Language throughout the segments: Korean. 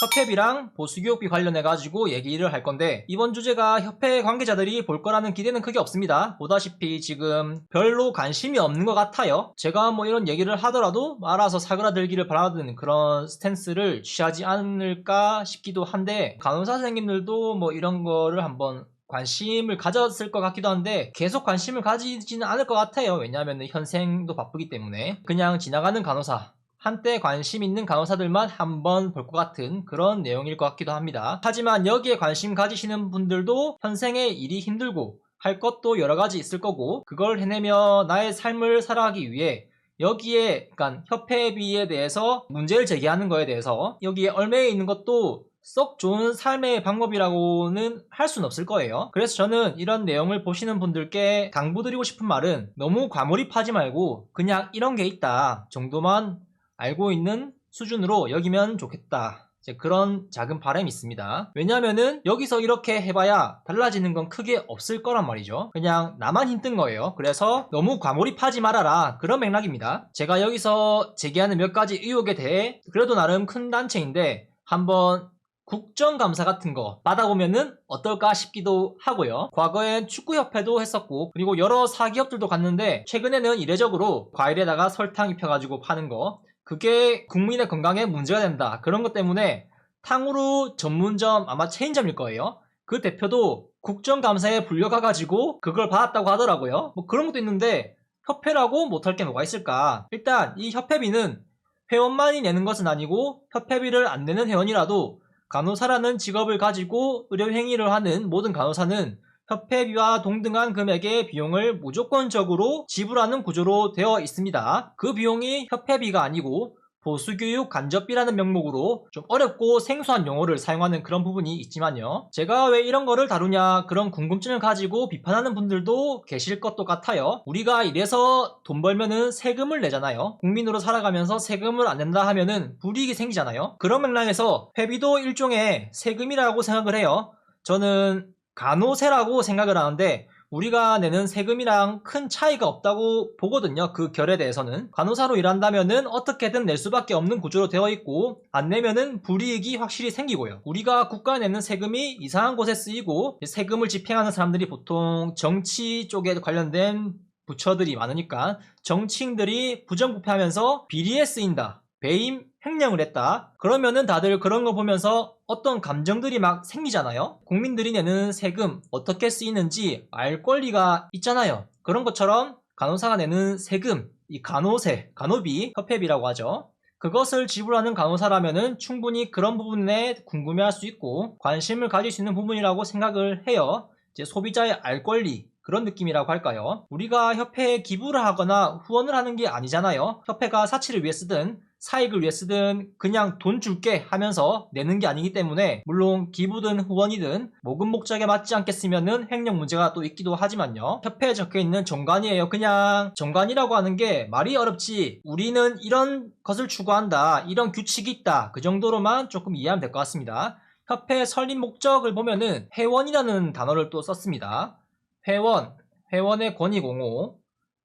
협회비랑 보수교육비 관련해가지고 얘기를 할 건데, 이번 주제가 협회 관계자들이 볼 거라는 기대는 크게 없습니다. 보다시피 지금 별로 관심이 없는 것 같아요. 제가 뭐 이런 얘기를 하더라도 알아서 사그라들기를 바라는 그런 스탠스를 취하지 않을까 싶기도 한데, 간호사 선생님들도 뭐 이런 거를 한번 관심을 가졌을 것 같기도 한데 계속 관심을 가지지는 않을 것 같아요. 왜냐하면 현생도 바쁘기 때문에 그냥 지나가는 간호사, 한때 관심 있는 간호사들만 한번 볼 것 같은 그런 내용일 것 같기도 합니다. 하지만 여기에 관심 가지시는 분들도 현생에 일이 힘들고 할 것도 여러 가지 있을 거고, 그걸 해내며 나의 삶을 살아가기 위해 여기에, 그러니까 협회비에 대해서 문제를 제기하는 거에 대해서 여기에 얽매여 있는 것도 썩 좋은 삶의 방법이라고는 할 수는 없을 거예요. 그래서 저는 이런 내용을 보시는 분들께 당부드리고 싶은 말은, 너무 과몰입하지 말고 그냥 이런 게 있다 정도만 알고 있는 수준으로 여기면 좋겠다, 이제 그런 작은 바람이 있습니다. 왜냐하면은 여기서 이렇게 해봐야 달라지는 건 크게 없을 거란 말이죠. 그냥 나만 힘든 거예요. 그래서 너무 과몰입하지 말아라, 그런 맥락입니다. 제가 여기서 제기하는 몇 가지 의혹에 대해 그래도 나름 큰 단체인데 한번 국정감사 같은 거 받아보면은 어떨까 싶기도 하고요. 과거엔 축구협회도 했었고, 그리고 여러 사기업들도 갔는데 최근에는 이례적으로 과일에다가 설탕 입혀가지고 파는 거, 그게 국민의 건강에 문제가 된다, 그런 것 때문에 탕후루 전문점, 아마 체인점일 거예요, 그 대표도 국정감사에 불려가가지고 그걸 받았다고 하더라고요. 뭐 그런 것도 있는데 협회라고 못할 게 뭐가 있을까. 일단 이 협회비는 회원만이 내는 것은 아니고, 협회비를 안 내는 회원이라도 간호사라는 직업을 가지고 의료행위를 하는 모든 간호사는 협회비와 동등한 금액의 비용을 무조건적으로 지불하는 구조로 되어 있습니다. 그 비용이 협회비가 아니고 보수교육 간접비라는 명목으로 좀 어렵고 생소한 용어를 사용하는 그런 부분이 있지만요. 제가 왜 이런 거를 다루냐, 그런 궁금증을 가지고 비판하는 분들도 계실 것도 같아요. 우리가 이래서 돈 벌면은 세금을 내잖아요. 국민으로 살아가면서 세금을 안 낸다 하면은 불이익이 생기잖아요. 그런 맥락에서 회비도 일종의 세금이라고 생각을 해요. 저는 간호세라고 생각을 하는데 우리가 내는 세금이랑 큰 차이가 없다고 보거든요. 그 결에 대해서는 간호사로 일한다면은 어떻게든 낼 수밖에 없는 구조로 되어 있고, 안 내면은 불이익이 확실히 생기고요. 우리가 국가에 내는 세금이 이상한 곳에 쓰이고, 세금을 집행하는 사람들이 보통 정치 쪽에 관련된 부처들이 많으니까 정치인들이 부정부패하면서 비리에 쓰인다, 배임 횡령을 했다, 그러면은 다들 그런 거 보면서 어떤 감정들이 막 생기잖아요. 국민들이 내는 세금 어떻게 쓰이는지 알 권리가 있잖아요. 그런 것처럼 간호사가 내는 세금, 이 간호세, 간호비, 협회비라고 하죠. 그것을 지불하는 간호사라면은 충분히 그런 부분에 궁금해할 수 있고 관심을 가질 수 있는 부분이라고 생각을 해요. 이제 소비자의 알 권리, 그런 느낌이라고 할까요? 우리가 협회에 기부를 하거나 후원을 하는 게 아니잖아요. 협회가 사치를 위해 쓰든 사익을 위해 쓰든 그냥 돈 줄게 하면서 내는 게 아니기 때문에, 물론 기부든 후원이든 모금 목적에 맞지 않게 쓰면은 횡령 문제가 또 있기도 하지만요. 협회에 적혀있는 정관이에요. 그냥 정관이라고 하는 게 말이 어렵지, 우리는 이런 것을 추구한다, 이런 규칙이 있다, 그 정도로만 조금 이해하면 될 것 같습니다. 협회 설립 목적을 보면은 회원이라는 단어를 또 썼습니다. 회원, 회원의 권익 옹호,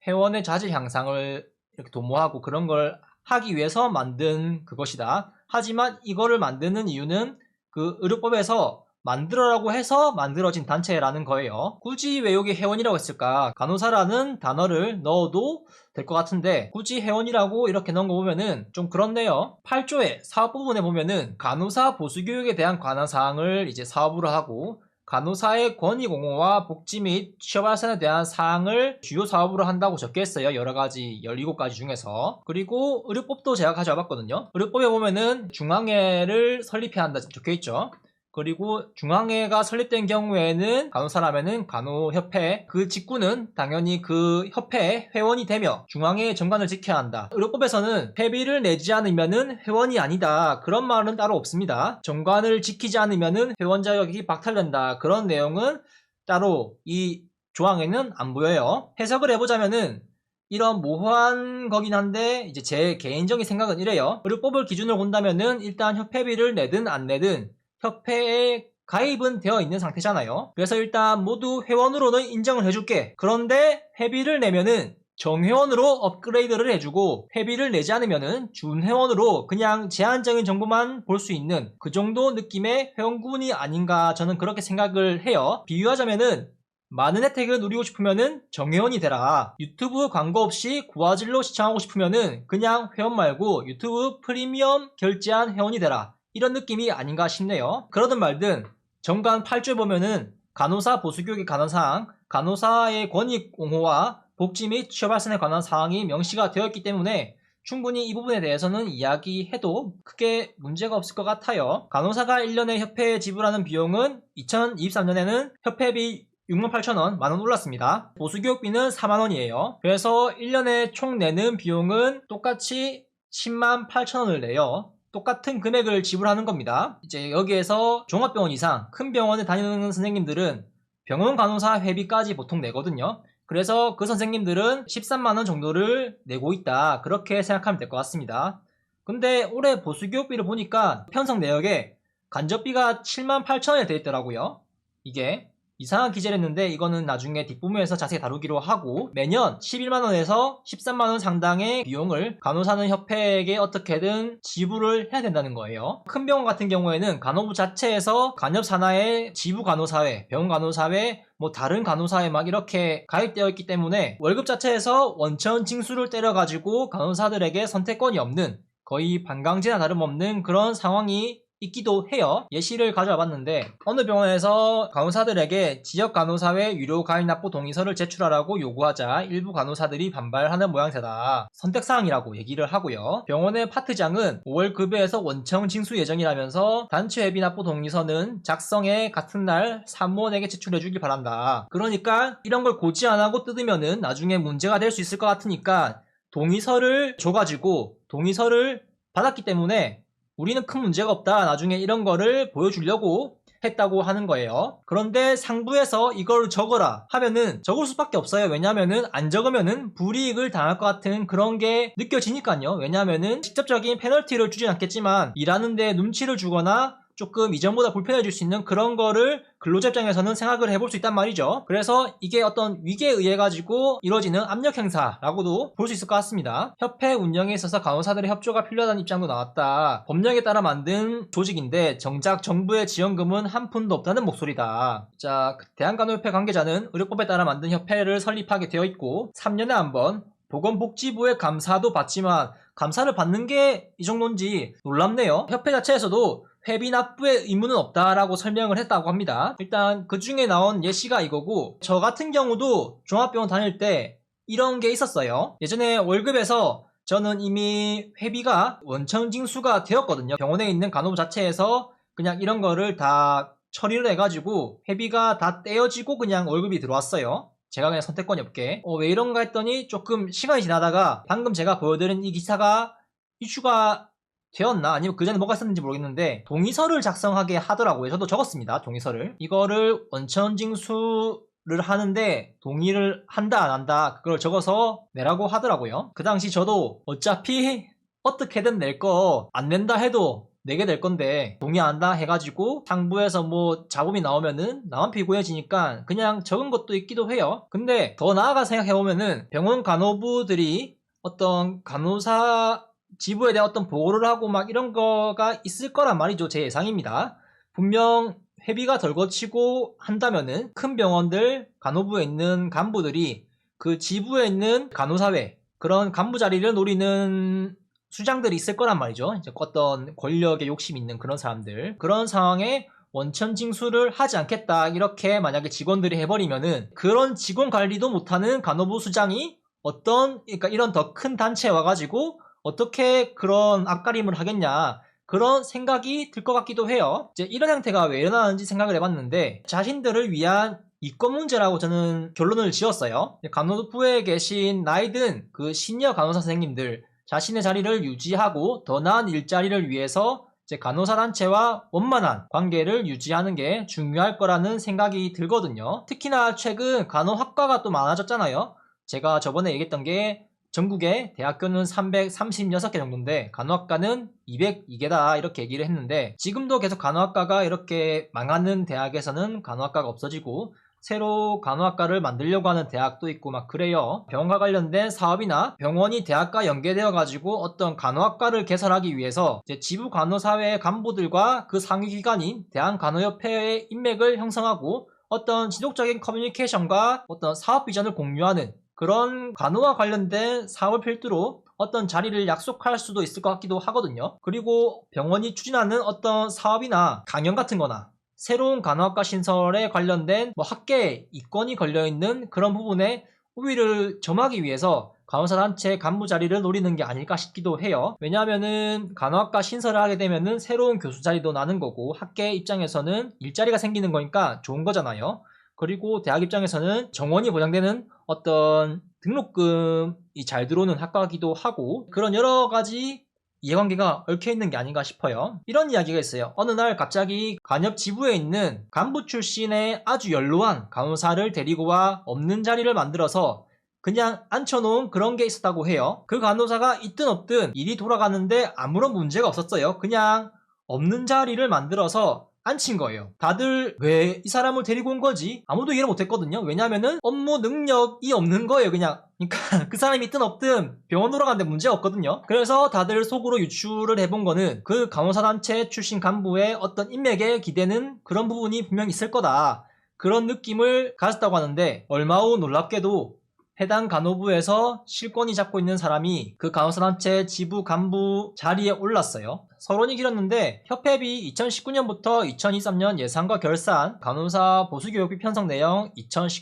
회원의 자질 향상을 이렇게 도모하고 그런 걸 하기 위해서 만든 그것이다. 하지만 이거를 만드는 이유는 그 의료법에서 만들어라고 해서 만들어진 단체라는 거예요. 굳이 왜 여기 회원이라고 했을까? 간호사라는 단어를 넣어도 될 것 같은데 굳이 회원이라고 이렇게 넣은 거 보면은 좀 그렇네요. 8조의 사업 부분에 보면은 간호사 보수교육에 대한 관한 사항을 이제 사업으로 하고, 간호사의 권익 옹호와 복지 및 취업 발전에 대한 사항을 주요 사업으로 한다고 적혀있어요. 여러가지 17가지 중에서. 그리고 의료법도 제가 가져와 봤거든요. 의료법에 보면은 중앙회를 설립해야 한다 적혀있죠. 그리고 중앙회가 설립된 경우에는 간호사라면은 간호협회, 그 직구는 당연히 그 협회의 회원이 되며 중앙회의 정관을 지켜야 한다. 의료법에서는 회비를 내지 않으면은 회원이 아니다, 그런 말은 따로 없습니다. 정관을 지키지 않으면은 회원 자격이 박탈된다, 그런 내용은 따로 이 조항에는 안 보여요. 해석을 해보자면은 이런 모호한 거긴 한데 이제 제 개인적인 생각은 이래요. 의료법을 기준으로 본다면은 일단 협회비를 내든 안 내든 협회에 가입은 되어 있는 상태잖아요. 그래서 일단 모두 회원으로는 인정을 해줄게. 그런데 회비를 내면은 정회원으로 업그레이드를 해주고 회비를 내지 않으면은 준회원으로 그냥 제한적인 정보만 볼 수 있는 그 정도 느낌의 회원군이 아닌가 저는 그렇게 생각을 해요. 비유하자면은 많은 혜택을 누리고 싶으면은 정회원이 되라. 유튜브 광고 없이 고화질로 시청하고 싶으면은 그냥 회원 말고 유튜브 프리미엄 결제한 회원이 되라. 이런 느낌이 아닌가 싶네요. 그러든 말든 정관 8조에 보면은 간호사 보수교육에 관한 사항, 간호사의 권익 옹호와 복지 및 취업 발전에 관한 사항이 명시가 되어 있기 때문에 충분히 이 부분에 대해서는 이야기해도 크게 문제가 없을 것 같아요. 간호사가 1년에 협회에 지불하는 비용은 2023년에는 협회비 68,000원, 만원 올랐습니다. 보수교육비는 4만원이에요. 그래서 1년에 총 내는 비용은 똑같이 108,000원을 내요. 똑같은 금액을 지불하는 겁니다. 이제 여기에서 종합병원 이상 큰 병원에 다니는 선생님들은 병원 간호사 회비까지 보통 내거든요. 그래서 그 선생님들은 13만원 정도를 내고 있다. 그렇게 생각하면 될 것 같습니다. 근데 올해 보수교육비를 보니까 편성 내역에 간접비가 78,000원에 되어 있더라고요. 이게 이상한 기재를 했는데 이거는 나중에 뒷부분에서 자세히 다루기로 하고 매년 11만원에서 13만원 상당의 비용을 간호사는 협회에게 어떻게든 지불을 해야 된다는 거예요. 큰 병원 같은 경우에는 간호부 자체에서 간협산하에 지부간호사회, 병원간호사회, 뭐 다른 간호사에 막 이렇게 가입되어 있기 때문에 월급 자체에서 원천 징수를 때려가지고 간호사들에게 선택권이 없는 거의 반강제나 다름없는 그런 상황이 있기도 해요. 예시를 가져와 봤는데 어느 병원에서 간호사들에게 지역 간호사회 유료 가입 납부 동의서를 제출하라고 요구하자 일부 간호사들이 반발하는 모양새다. 선택사항이라고 얘기를 하고요. 병원의 파트장은 5월 급여에서 원청 징수 예정이라면서 단체 회비 납부 동의서는 작성에 같은 날 사무원에게 제출해 주길 바란다. 그러니까 이런 걸 고지 안 하고 뜯으면은 나중에 문제가 될 수 있을 것 같으니까 동의서를 줘가지고 동의서를 받았기 때문에 우리는 큰 문제가 없다. 나중에 이런 거를 보여주려고 했다고 하는 거예요. 그런데 상부에서 이걸 적어라 하면은 적을 수밖에 없어요. 왜냐면은 안 적으면은 불이익을 당할 것 같은 그런 게 느껴지니까요. 왜냐면은 직접적인 페널티를 주진 않겠지만 일하는데 눈치를 주거나 조금 이전보다 불편해질 수 있는 그런 거를 근로자 입장에서는 생각을 해볼 수 있단 말이죠. 그래서 이게 어떤 위계에 의해 가지고 이루어지는 압력 행사라고도 볼 수 있을 것 같습니다. 협회 운영에 있어서 간호사들의 협조가 필요하다는 입장도 나왔다. 법령에 따라 만든 조직인데 정작 정부의 지원금은 한 푼도 없다는 목소리다. 자, 대한간호협회 관계자는 의료법에 따라 만든 협회를 설립하게 되어 있고 3년에 한 번 보건복지부의 감사도 받지만 감사를 받는 게 이 정도인지 놀랍네요. 협회 자체에서도 회비 납부의 의무는 없다라고 설명을 했다고 합니다. 일단 그 중에 나온 예시가 이거고 저 같은 경우도 종합병원 다닐 때 이런 게 있었어요. 예전에 월급에서 저는 이미 회비가 원천 징수가 되었거든요. 병원에 있는 간호부 자체에서 그냥 이런 거를 다 처리를 해가지고 회비가 다 떼어지고 그냥 월급이 들어왔어요. 제가 그냥 선택권이 없게 왜 이런가 했더니 조금 시간이 지나다가 방금 제가 보여드린 이 기사가 이슈가 되었나 아니면 그 전에 뭐가 있었는지 모르겠는데 동의서를 작성하게 하더라고요. 저도 적었습니다. 동의서를. 이거를 원천징수를 하는데 동의를 한다 안 한다 그걸 적어서 내라고 하더라고요. 그 당시 저도 어차피 어떻게든 낼 거 안 낸다 해도 내게 될 건데 동의 안 한다 해가지고 상부에서 뭐 잡음이 나오면은 나만 피곤해지니까 그냥 적은 것도 있기도 해요. 근데 더 나아가 생각해보면은 병원 간호부들이 어떤 간호사 지부에 대한 어떤 보고를 하고 막 이런 거가 있을 거란 말이죠. 제 예상입니다. 분명 회비가 덜 거치고 한다면은 큰 병원들 간호부에 있는 간부들이 그 지부에 있는 간호사회 그런 간부 자리를 노리는 수장들이 있을 거란 말이죠. 이제 어떤 권력에 욕심 있는 그런 사람들 그런 상황에 원천 징수를 하지 않겠다 이렇게 만약에 직원들이 해버리면은 그런 직원 관리도 못하는 간호부 수장이 그러니까 이런 더 큰 단체에 와가지고 어떻게 그런 앞가림을 하겠냐 그런 생각이 들 것 같기도 해요. 이제 이런 형태가 왜 일어나는지 생각을 해봤는데 자신들을 위한 이권 문제라고 저는 결론을 지었어요. 간호부에 계신 나이든 그 시니어 간호사 선생님들 자신의 자리를 유지하고 더 나은 일자리를 위해서 이제 간호사 단체와 원만한 관계를 유지하는 게 중요할 거라는 생각이 들거든요. 특히나 최근 간호학과가 또 많아졌잖아요. 제가 저번에 얘기했던 게 전국에 대학교는 336개 정도인데 간호학과는 202개다 이렇게 얘기를 했는데 지금도 계속 간호학과가 이렇게 망하는 대학에서는 간호학과가 없어지고 새로 간호학과를 만들려고 하는 대학도 있고 막 그래요. 병원과 관련된 사업이나 병원이 대학과 연계되어 가지고 어떤 간호학과를 개설하기 위해서 이제 지부 간호사회 간부들과 그 상위기관인 대한간호협회의 인맥을 형성하고 어떤 지속적인 커뮤니케이션과 어떤 사업 비전을 공유하는 그런 간호와 관련된 사업을 필두로 어떤 자리를 약속할 수도 있을 것 같기도 하거든요. 그리고 병원이 추진하는 어떤 사업이나 강연 같은 거나 새로운 간호학과 신설에 관련된 학계 이권이 걸려있는 그런 부분에 우위를 점하기 위해서 간호사 단체 간부 자리를 노리는 게 아닐까 싶기도 해요. 왜냐하면은 간호학과 신설을 하게 되면은 새로운 교수 자리도 나는 거고 학계 입장에서는 일자리가 생기는 거니까 좋은 거잖아요. 그리고 대학 입장에서는 정원이 보장되는 어떤 등록금이 잘 들어오는 학과이기도 하고 그런 여러 가지 이해관계가 얽혀있는 게 아닌가 싶어요. 이런 이야기가 있어요. 어느 날 갑자기 간협 지부에 있는 간부 출신의 아주 연로한 간호사를 데리고 와 없는 자리를 만들어서 그냥 앉혀놓은 그런 게 있었다고 해요. 그 간호사가 있든 없든 일이 돌아가는데 아무런 문제가 없었어요. 그냥 없는 자리를 만들어서 앉힌 거예요. 다들 왜 이 사람을 데리고 온 거지? 아무도 이해를 못했거든요. 왜냐면은 업무 능력이 없는 거예요. 그냥 그러니까 그 사람이 있든 없든 병원 돌아가는데 문제가 없거든요. 그래서 다들 속으로 유추를 해본 거는 그 간호사 단체 출신 간부의 어떤 인맥에 기대는 그런 부분이 분명히 있을 거다. 그런 느낌을 가졌다고 하는데 얼마 후 놀랍게도 해당 간호부에서 실권이 잡고 있는 사람이 그 간호사단체 지부 간부 자리에 올랐어요. 서론이 길었는데 협회비 2019년부터 2023년 예산과 결산, 간호사 보수교육비 편성 내용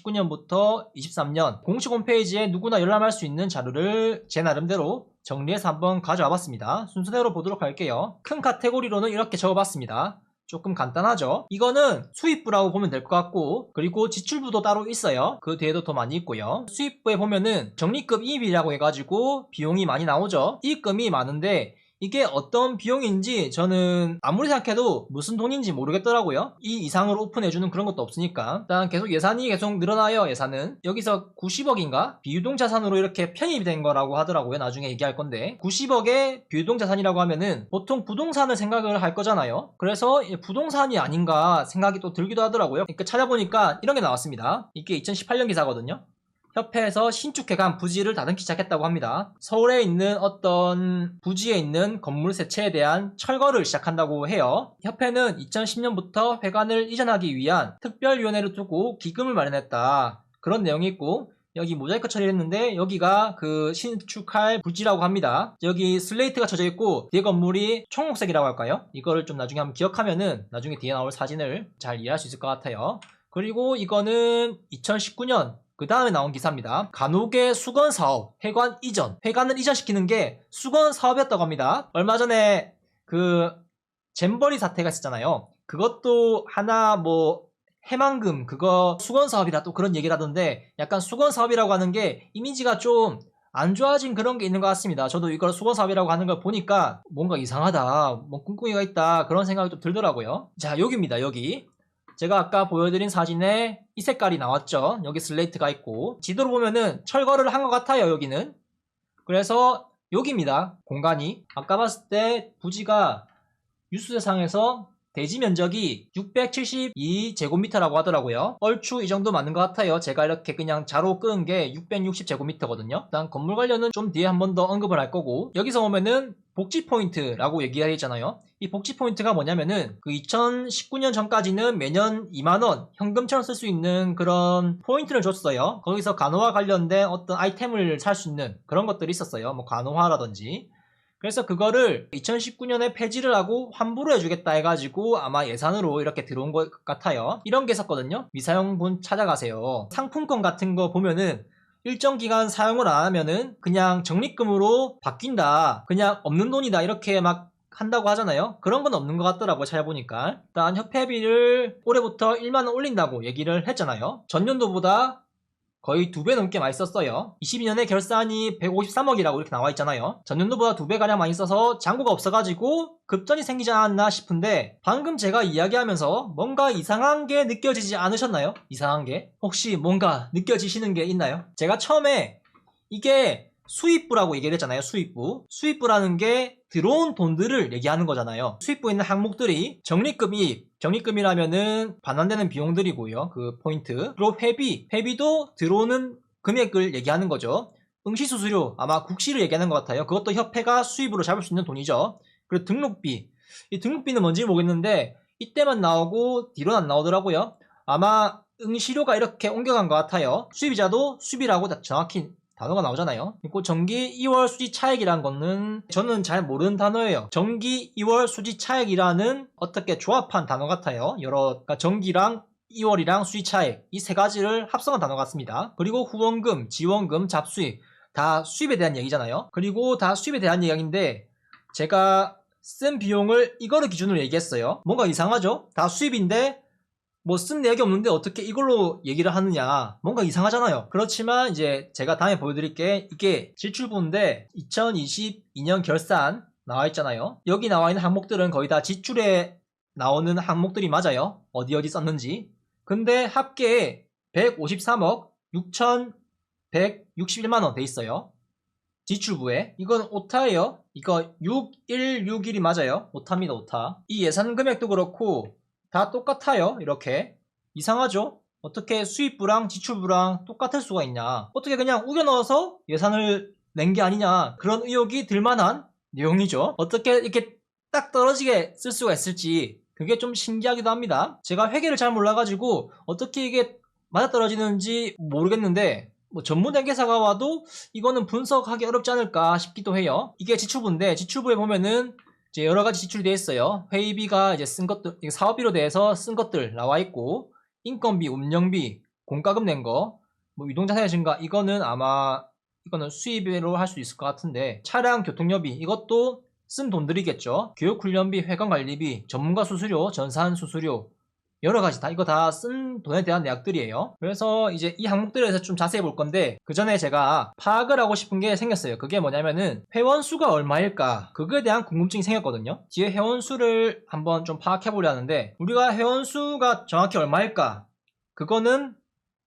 2019년부터 23년 공식 홈페이지에 누구나 열람할 수 있는 자료를 제 나름대로 정리해서 한번 가져와 봤습니다. 순서대로 보도록 할게요. 큰 카테고리로는 이렇게 적어봤습니다. 조금 간단하죠. 이거는 수입부라고 보면 될 것 같고 그리고 지출부도 따로 있어요. 그 뒤에도 더 많이 있고요. 수입부에 보면은 적립금 이입이라고 해가지고 비용이 많이 나오죠. 이입금이 많은데 이게 어떤 비용인지 저는 아무리 생각해도 무슨 돈인지 모르겠더라고요. 이 이상으로 오픈해주는 그런 것도 없으니까 일단 계속 예산이 계속 늘어나요. 예산은 여기서 90억인가 비유동 자산으로 이렇게 편입이 된 거라고 하더라고요. 나중에 얘기할 건데 90억의 비유동 자산이라고 하면은 보통 부동산을 생각을 할 거잖아요. 그래서 부동산이 아닌가 생각이 또 들기도 하더라고요. 그러니까 찾아보니까 이런 게 나왔습니다. 이게 2018년 기사거든요. 협회에서 신축해간 부지를 다듬기 시작했다고 합니다. 서울에 있는 어떤 부지에 있는 건물 세 채에 대한 철거를 시작한다고 해요. 협회는 2010년부터 회관을 이전하기 위한 특별위원회를 두고 기금을 마련했다. 그런 내용이 있고 여기 모자이크 처리를 했는데 여기가 그 신축할 부지라고 합니다. 여기 슬레이트가 쳐져 있고 뒤에 건물이 청록색이라고 할까요? 이거를 좀 나중에 한번 기억하면은 나중에 뒤에 나올 사진을 잘 이해할 수 있을 것 같아요. 그리고 이거는 2019년 그 다음에 나온 기사입니다. 간호계 수건사업 회관 이전. 회관을 이전시키는 게 수건사업이었다고 합니다. 얼마 전에 그 잼버리 사태가 있었잖아요. 그것도 하나 해만금 그거 수건사업이라 또 그런 얘기를 하던데 약간 수건사업이라고 하는 게 이미지가 좀 안 좋아진 그런 게 있는 것 같습니다. 저도 이걸 수건사업이라고 하는 걸 보니까 뭔가 이상하다, 꿍꿍이가 있다 그런 생각이 좀 들더라고요. 자, 여기입니다. 여기. 제가 아까 보여드린 사진에 이 색깔이 나왔죠. 여기 슬레이트가 있고 지도로 보면은 철거를 한 것 같아요. 여기는. 그래서 여기입니다. 공간이. 아까 봤을 때 부지가 유수세상에서 대지 면적이 672제곱미터라고 하더라고요. 얼추 이 정도 맞는 것 같아요. 제가 이렇게 그냥 자로 끄은 게 660제곱미터거든요. 일단 건물 관련은 좀 뒤에 한 번 더 언급을 할 거고 여기서 보면은 복지 포인트라고 얘기가 있잖아요. 이 복지 포인트가 뭐냐면은 그 2019년 전까지는 매년 2만원 현금처럼 쓸 수 있는 그런 포인트를 줬어요. 거기서 간호와 관련된 어떤 아이템을 살 수 있는 그런 것들이 있었어요. 간호화라든지. 그래서 그거를 2019년에 폐지를 하고 환불을 해주겠다 해가지고 아마 예산으로 이렇게 들어온 것 같아요. 이런 게 있었거든요. 미사용분 찾아가세요. 상품권 같은 거 보면은 일정 기간 사용을 안 하면은 그냥 적립금으로 바뀐다. 그냥 없는 돈이다. 이렇게 막 한다고 하잖아요. 그런 건 없는 것 같더라고요. 찾아보니까. 일단 협회비를 올해부터 1만원 올린다고 얘기를 했잖아요. 전년도보다 거의 2배 넘게 많이 썼어요. 22년에 결산이 153억이라고 이렇게 나와 있잖아요. 전년도보다 2배가량 많이 써서 잔고가 없어가지고 급전이 생기지 않았나 싶은데 방금 제가 이야기하면서 뭔가 이상한 게 느껴지지 않으셨나요? 이상한 게? 혹시 뭔가 느껴지시는 게 있나요? 제가 처음에 이게 수입부라고 얘기를 했잖아요. 수입부. 수입부라는 게 들어온 돈들을 얘기하는 거잖아요. 수입부에 있는 항목들이 적립금이, 적립금이라면은 반환되는 비용들이고요. 그 포인트. 그리고 회비도 들어오는 금액을 얘기하는 거죠. 응시수수료, 아마 국시를 얘기하는 것 같아요. 그것도 협회가 수입으로 잡을 수 있는 돈이죠. 그리고 등록비. 이 등록비는 뭔지 모르겠는데 이때만 나오고 뒤로는 안 나오더라고요. 아마 응시료가 이렇게 옮겨간 것 같아요. 수입이자도 수입이라고 정확히 단어가 나오잖아요. 그리고 정기 2월 수지 차액이라는 거는 저는 잘 모르는 단어예요. 정기 2월 수지 차액이라는 어떻게 조합한 단어 같아요. 그러니까 정기랑 2월이랑 수지 차액 이 세 가지를 합성한 단어 같습니다. 그리고 후원금, 지원금, 잡수입 다 수입에 대한 얘기잖아요. 그리고 다 수입에 대한 이야기인데 제가 쓴 비용을 이거를 기준으로 얘기했어요. 뭔가 이상하죠? 다 수입인데 뭐 쓴 내역이 없는데 어떻게 이걸로 얘기를 하느냐, 뭔가 이상하잖아요. 그렇지만 이제 제가 다음에 보여드릴게. 이게 지출부인데 2022년 결산 나와 있잖아요. 여기 나와 있는 항목들은 거의 다 지출에 나오는 항목들이 맞아요. 어디 썼는지. 근데 합계 153억 6,161만원 돼 있어요. 지출부에. 이건 오타예요. 이거 6161이 맞아요. 오타입니다. 오타. 이 예산 금액도 그렇고 다 똑같아요. 이렇게. 이상하죠? 어떻게 수입부랑 지출부랑 똑같을 수가 있냐. 어떻게 그냥 우겨 넣어서 예산을 낸 게 아니냐. 그런 의혹이 들만한 내용이죠. 어떻게 이렇게 딱 떨어지게 쓸 수가 있을지 그게 좀 신기하기도 합니다. 제가 회계를 잘 몰라가지고 어떻게 이게 맞아떨어지는지 모르겠는데 뭐 전문 회계사가 와도 이거는 분석하기 어렵지 않을까 싶기도 해요. 이게 지출부인데 지출부에 보면은 이제 여러 가지 지출이 되어 있어요. 회의비가 이제 쓴 것들, 사업비로 대해서 쓴 것들 나와 있고, 인건비, 운영비, 공과금 낸 거, 뭐 유동자산의 증가, 이거는 아마 이거는 수입으로 할 수 있을 것 같은데, 차량 교통료비 이것도 쓴 돈들이겠죠. 교육훈련비, 회관관리비, 전문가 수수료, 전산 수수료, 여러 가지 다 이거 다 쓴 돈에 대한 내역들이에요. 그래서 이제 이 항목들에 대해서 좀 자세히 볼 건데 그 전에 제가 파악을 하고 싶은 게 생겼어요. 그게 뭐냐면은 회원수가 얼마일까, 그거에 대한 궁금증이 생겼거든요. 뒤에 회원수를 한번 좀 파악해 보려 하는데 우리가 회원수가 정확히 얼마일까, 그거는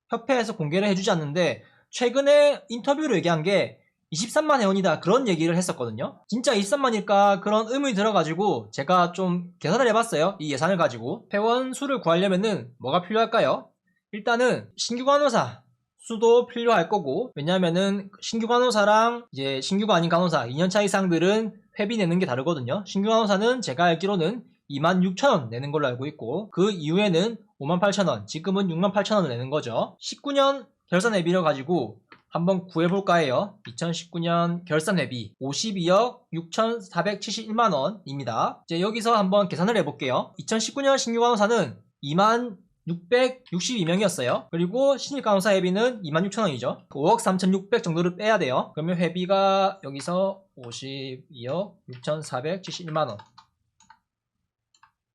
협회에서 공개를 해주지 않는데 최근에 인터뷰로 얘기한 게 23만 회원이다, 그런 얘기를 했었거든요. 진짜 23만일까 그런 의문이 들어가지고 제가 좀 계산을 해봤어요. 이 예산을 가지고 회원 수를 구하려면은 뭐가 필요할까요? 일단은 신규 간호사 수도 필요할 거고, 왜냐면은 신규 간호사랑 이제 신규가 아닌 간호사 2년차 이상들은 회비 내는 게 다르거든요. 신규 간호사는 제가 알기로는 26,000원 내는 걸로 알고 있고 그 이후에는 58,000원, 지금은 68,000원을 내는 거죠. 19년 결산 회비를 가지고 한번 구해볼까 해요. 2019년 결산회비 52억 6,471만원입니다. 이제 여기서 한번 계산을 해볼게요. 2019년 신규 간호사는 2662명이었어요. 그리고 신입 간호사 회비는 26,000원이죠. 5억 3,600 정도를 빼야 돼요. 그러면 회비가 여기서 52억 6,471만원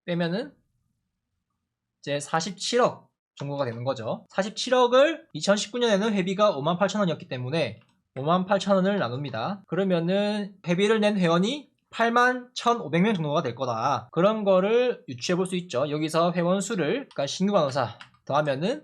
빼면은 이제 47억 정도가 되는 거죠. 47억을 2019년에는 회비가 58,000원이었기 때문에 58,000원을 나눕니다. 그러면은 회비를 낸 회원이 81,500명 정도가 될 거다. 그런 거를 유추해 볼 수 있죠. 여기서 회원 수를, 그러니까 신규 간호사 더하면은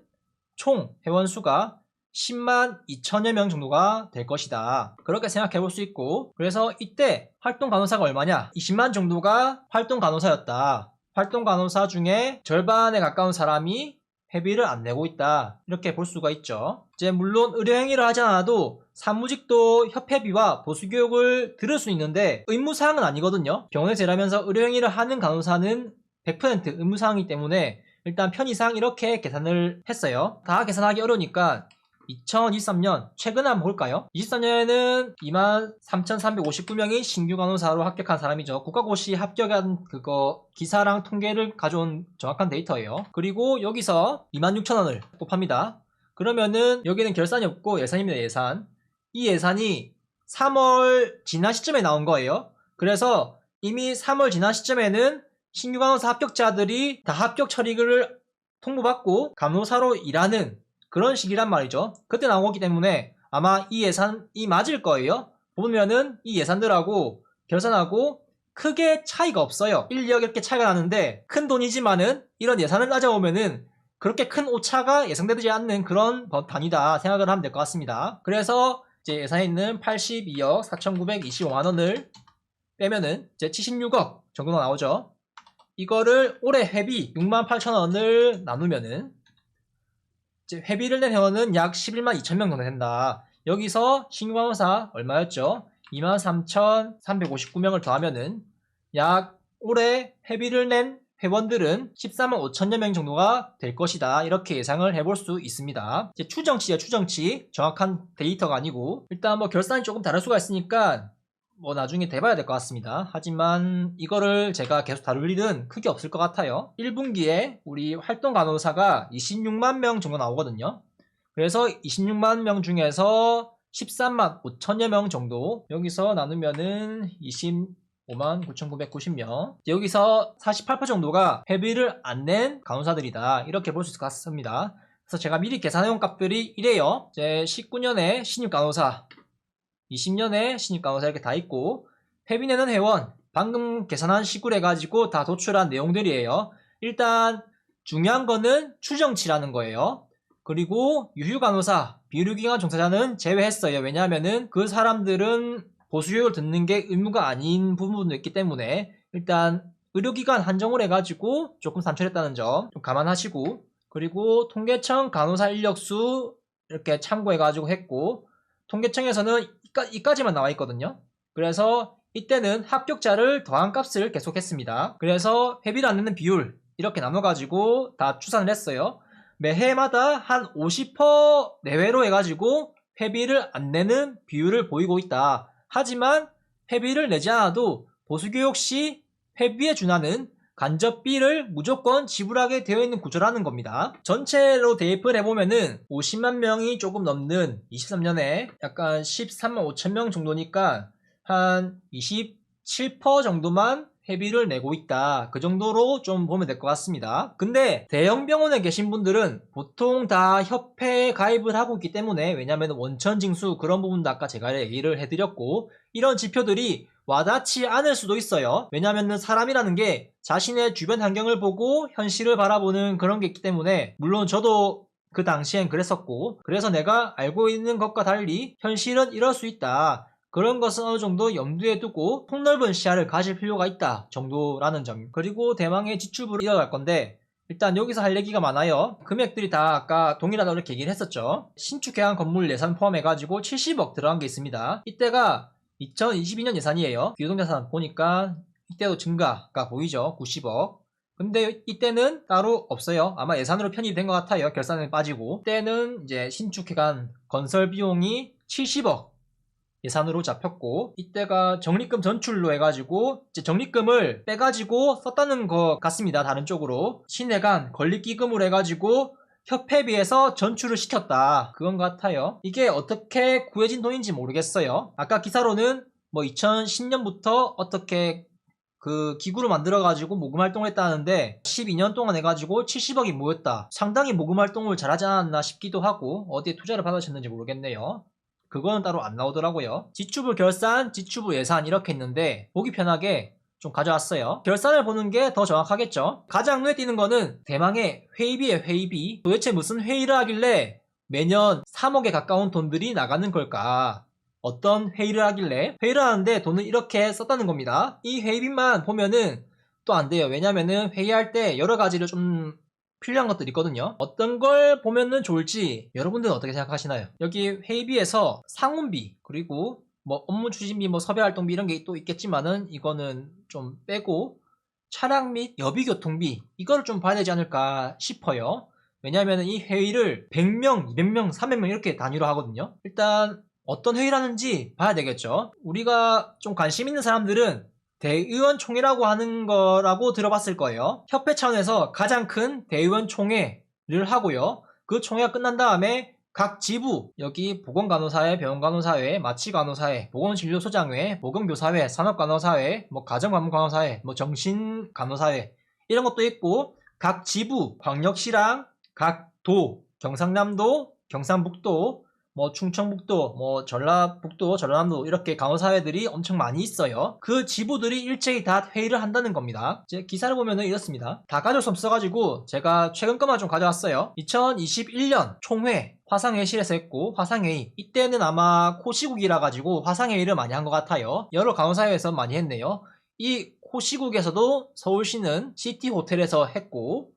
총 회원 수가 10만 2천여 명 정도가 될 것이다. 그렇게 생각해 볼 수 있고, 그래서 이때 활동 간호사가 얼마냐? 20만 정도가 활동 간호사였다. 활동 간호사 중에 절반에 가까운 사람이 회비를 안 내고 있다, 이렇게 볼 수가 있죠. 이제 물론 의료행위를 하지 않아도 사무직도 협회비와 보수교육을 들을 수 있는데 의무사항은 아니거든요. 병원에서 일하면서 의료행위를 하는 간호사는 100% 의무사항이기 때문에 일단 편의상 이렇게 계산을 했어요. 다 계산하기 어려우니까 2023년 최근에 한번 볼까요? 23년에는 23,359명이 신규 간호사로 합격한 사람이죠. 국가고시 합격한 그거 기사랑 통계를 가져온 정확한 데이터예요. 그리고 여기서 26,000원을 곱합니다. 그러면은 여기는 결산이 없고 예산입니다. 예산. 이 예산이 3월 지난 시점에 나온 거예요. 그래서 이미 3월 지난 시점에는 신규 간호사 합격자들이 다 합격 처리를 통보받고 간호사로 일하는 그런 시기란 말이죠. 그때 나온 거기 때문에 아마 이 예산이 맞을 거예요. 보면은 이 예산들하고 결산하고 크게 차이가 없어요. 1, 2억 이렇게 차이가 나는데 큰 돈이지만은 이런 예산을 따져보면은 그렇게 큰 오차가 예상되지 않는 그런 단위다 생각을 하면 될 것 같습니다. 그래서 이제 예산에 있는 82억 4,925만원을 빼면은 이제 76억 정도가 나오죠. 이거를 올해 회비 68,000원을 나누면은 이제 회비를 낸 회원은 약 11만 2천명 정도 된다. 여기서 신규 간호사 얼마였죠? 23,359명을 더하면은 약 올해 회비를 낸 회원들은 14만 5천여 명 정도가 될 것이다. 이렇게 예상을 해볼 수 있습니다. 이제 추정치야, 추정치. 정확한 데이터가 아니고. 일단 뭐 결산이 조금 다를 수가 있으니까 뭐 나중에 돼봐야 될 것 같습니다. 하지만 이거를 제가 계속 다룰 일은 크게 없을 것 같아요. 1분기에 우리 활동 간호사가 26만 명 정도 나오거든요. 그래서 26만 명 중에서 13만 5천여 명 정도, 여기서 나누면은 25만 9,990명, 여기서 48% 정도가 회비를 안 낸 간호사들이다. 이렇게 볼 수 있을 것 같습니다. 그래서 제가 미리 계산해온 값들이 이래요. 이제 19년에 신입 간호사, 20년에 신입 간호사 이렇게 다 있고, 회비 내는 회원 방금 계산한 식으로 해가지고 다 도출한 내용들이에요. 일단 중요한 거는 추정치라는 거예요. 그리고 유휴 간호사, 비유기관 종사자는 제외했어요. 왜냐하면은 그 사람들은 보수교육을 듣는 게 의무가 아닌 부분도 있기 때문에 일단 의료기관 한정을 해가지고 조금 산출했다는 점 좀 감안하시고, 그리고 통계청 간호사 인력수 이렇게 참고해가지고 했고, 통계청에서는 이까지만 나와 있거든요. 그래서 이때는 합격자를 더한 값을 계속했습니다. 그래서 회비를 안 내는 비율 이렇게 나눠가지고 다 추산을 했어요. 매해마다 한 50% 내외로 해가지고 회비를 안 내는 비율을 보이고 있다. 하지만 회비를 내지 않아도 보수교육 시 회비에 준하는 간접비를 무조건 지불하게 되어 있는 구조라는 겁니다. 전체로 대입을 해보면은 50만 명이 조금 넘는 23년에 약간 13만 5천 명 정도니까 한 27% 정도만 회비를 내고 있다. 그 정도로 좀 보면 될 것 같습니다. 근데 대형 병원에 계신 분들은 보통 다 협회에 가입을 하고 있기 때문에, 왜냐하면 원천징수 그런 부분도 아까 제가 얘기를 해드렸고, 이런 지표들이 와닿지 않을 수도 있어요. 왜냐하면 사람이라는 게 자신의 주변 환경을 보고 현실을 바라보는 그런 게 있기 때문에, 물론 저도 그 당시엔 그랬었고, 그래서 내가 알고 있는 것과 달리 현실은 이럴 수 있다. 그런 것은 어느 정도 염두에 두고 폭넓은 시야를 가질 필요가 있다 정도라는 점. 그리고 대망의 지출부를 이어갈 건데, 일단 여기서 할 얘기가 많아요. 금액들이 다 아까 동일하다고 이렇게 얘기를 했었죠. 신축 개항 건물 예산 포함해가지고 70억 들어간 게 있습니다. 이때가 2022년 예산이에요. 유동자산 보니까 이때도 증가가 보이죠. 90억. 근데 이때는 따로 없어요. 아마 예산으로 편입이 된 것 같아요. 결산에 빠지고. 이때는 이제 신축 개항 건설 비용이 70억 예산으로 잡혔고, 이때가 적립금 전출로 해가지고 이제 적립금을 빼가지고 썼다는 것 같습니다. 다른 쪽으로 신해간 건립기금으로 해가지고 협회비에서 전출을 시켰다, 그건 같아요. 이게 어떻게 구해진 돈인지 모르겠어요. 아까 기사로는 뭐 2010년부터 어떻게 그 기구를 만들어가지고 모금 활동을 했다는데 12년 동안 해가지고 70억이 모였다. 상당히 모금 활동을 잘하지 않았나 싶기도 하고, 어디에 투자를 받으셨는지 모르겠네요. 그거는 따로 안 나오더라고요. 지출부 결산, 지출부 예산 이렇게 있는데 보기 편하게 좀 가져왔어요. 결산을 보는 게 더 정확하겠죠. 가장 눈에 띄는 거는 대망의 회의비에 회의비. 도대체 무슨 회의를 하길래 매년 3억에 가까운 돈들이 나가는 걸까? 어떤 회의를 하길래 회의를 하는데 돈을 이렇게 썼다는 겁니다. 이 회의비만 보면은 또 안 돼요. 왜냐면은 회의할 때 여러 가지를 좀 필요한 것들이 있거든요. 어떤 걸 보면은 좋을지 여러분들은 어떻게 생각하시나요? 여기 회의비에서 상훈비, 그리고 뭐 업무 추진비, 뭐 섭외 활동비 이런 게 또 있겠지만은 이거는 좀 빼고 차량 및 여비 교통비, 이거를 좀 봐야 되지 않을까 싶어요. 왜냐하면 이 회의를 100명, 200명, 300명 이렇게 단위로 하거든요. 일단 어떤 회의를 하는지 봐야 되겠죠. 우리가 좀 관심 있는 사람들은 대의원총회라고 하는 거라고 들어봤을 거예요. 협회 차원에서 가장 큰 대의원총회를 하고요. 그 총회가 끝난 다음에 각 지부, 여기 보건간호사회, 병원간호사회, 마취간호사회, 보건진료소장회, 보건교사회, 산업간호사회, 뭐 가정관문간호사회, 뭐 정신간호사회 이런 것도 있고, 각 지부, 광역시랑 각 도, 경상남도, 경상북도, 뭐 충청북도, 뭐 전라북도, 전라남도 이렇게 간호사회들이 엄청 많이 있어요. 그 지부들이 일제히 다 회의를 한다는 겁니다. 이제 기사를 보면은 이렇습니다. 다 가져올 수 없어가지고 제가 최근 것만 좀 가져왔어요. 2021년 총회 화상회의실에서 했고, 화상회의 이때는 아마 코시국이라 가지고 화상회의를 많이 한 것 같아요. 여러 간호사회에서 많이 했네요. 이 코시국에서도 서울시는 시티호텔에서 했고,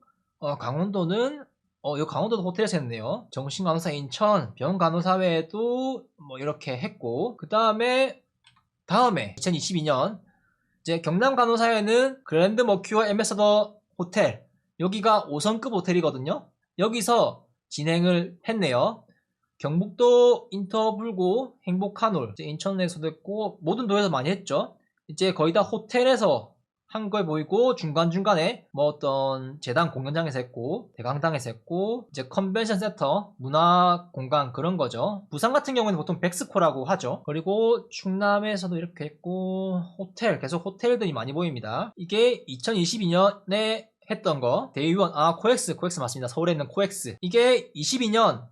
강원도는 이 강원도도 호텔에서 했네요. 정신간호사 인천, 병간호사회에도 뭐 이렇게 했고, 그 다음에 2022년 이제 경남간호사회는 그랜드 머큐어 엠베서더 호텔, 여기가 5성급 호텔이거든요. 여기서 진행을 했네요. 경북도 인터불고 행복한올, 인천에서도 했고 모든 도에서 많이 했죠. 이제 거의 다 호텔에서 한 걸 보이고, 중간중간에 뭐 어떤 재단 공연장에서 했고, 대강당에서 했고, 이제 컨벤션 센터, 문화 공간 그런 거죠. 부산 같은 경우는 보통 백스코라고 하죠. 그리고 충남에서도 이렇게 했고, 호텔, 계속 호텔들이 많이 보입니다. 이게 2022년에 했던 거, 대의원, 코엑스 맞습니다. 서울에 있는 코엑스. 이게 22년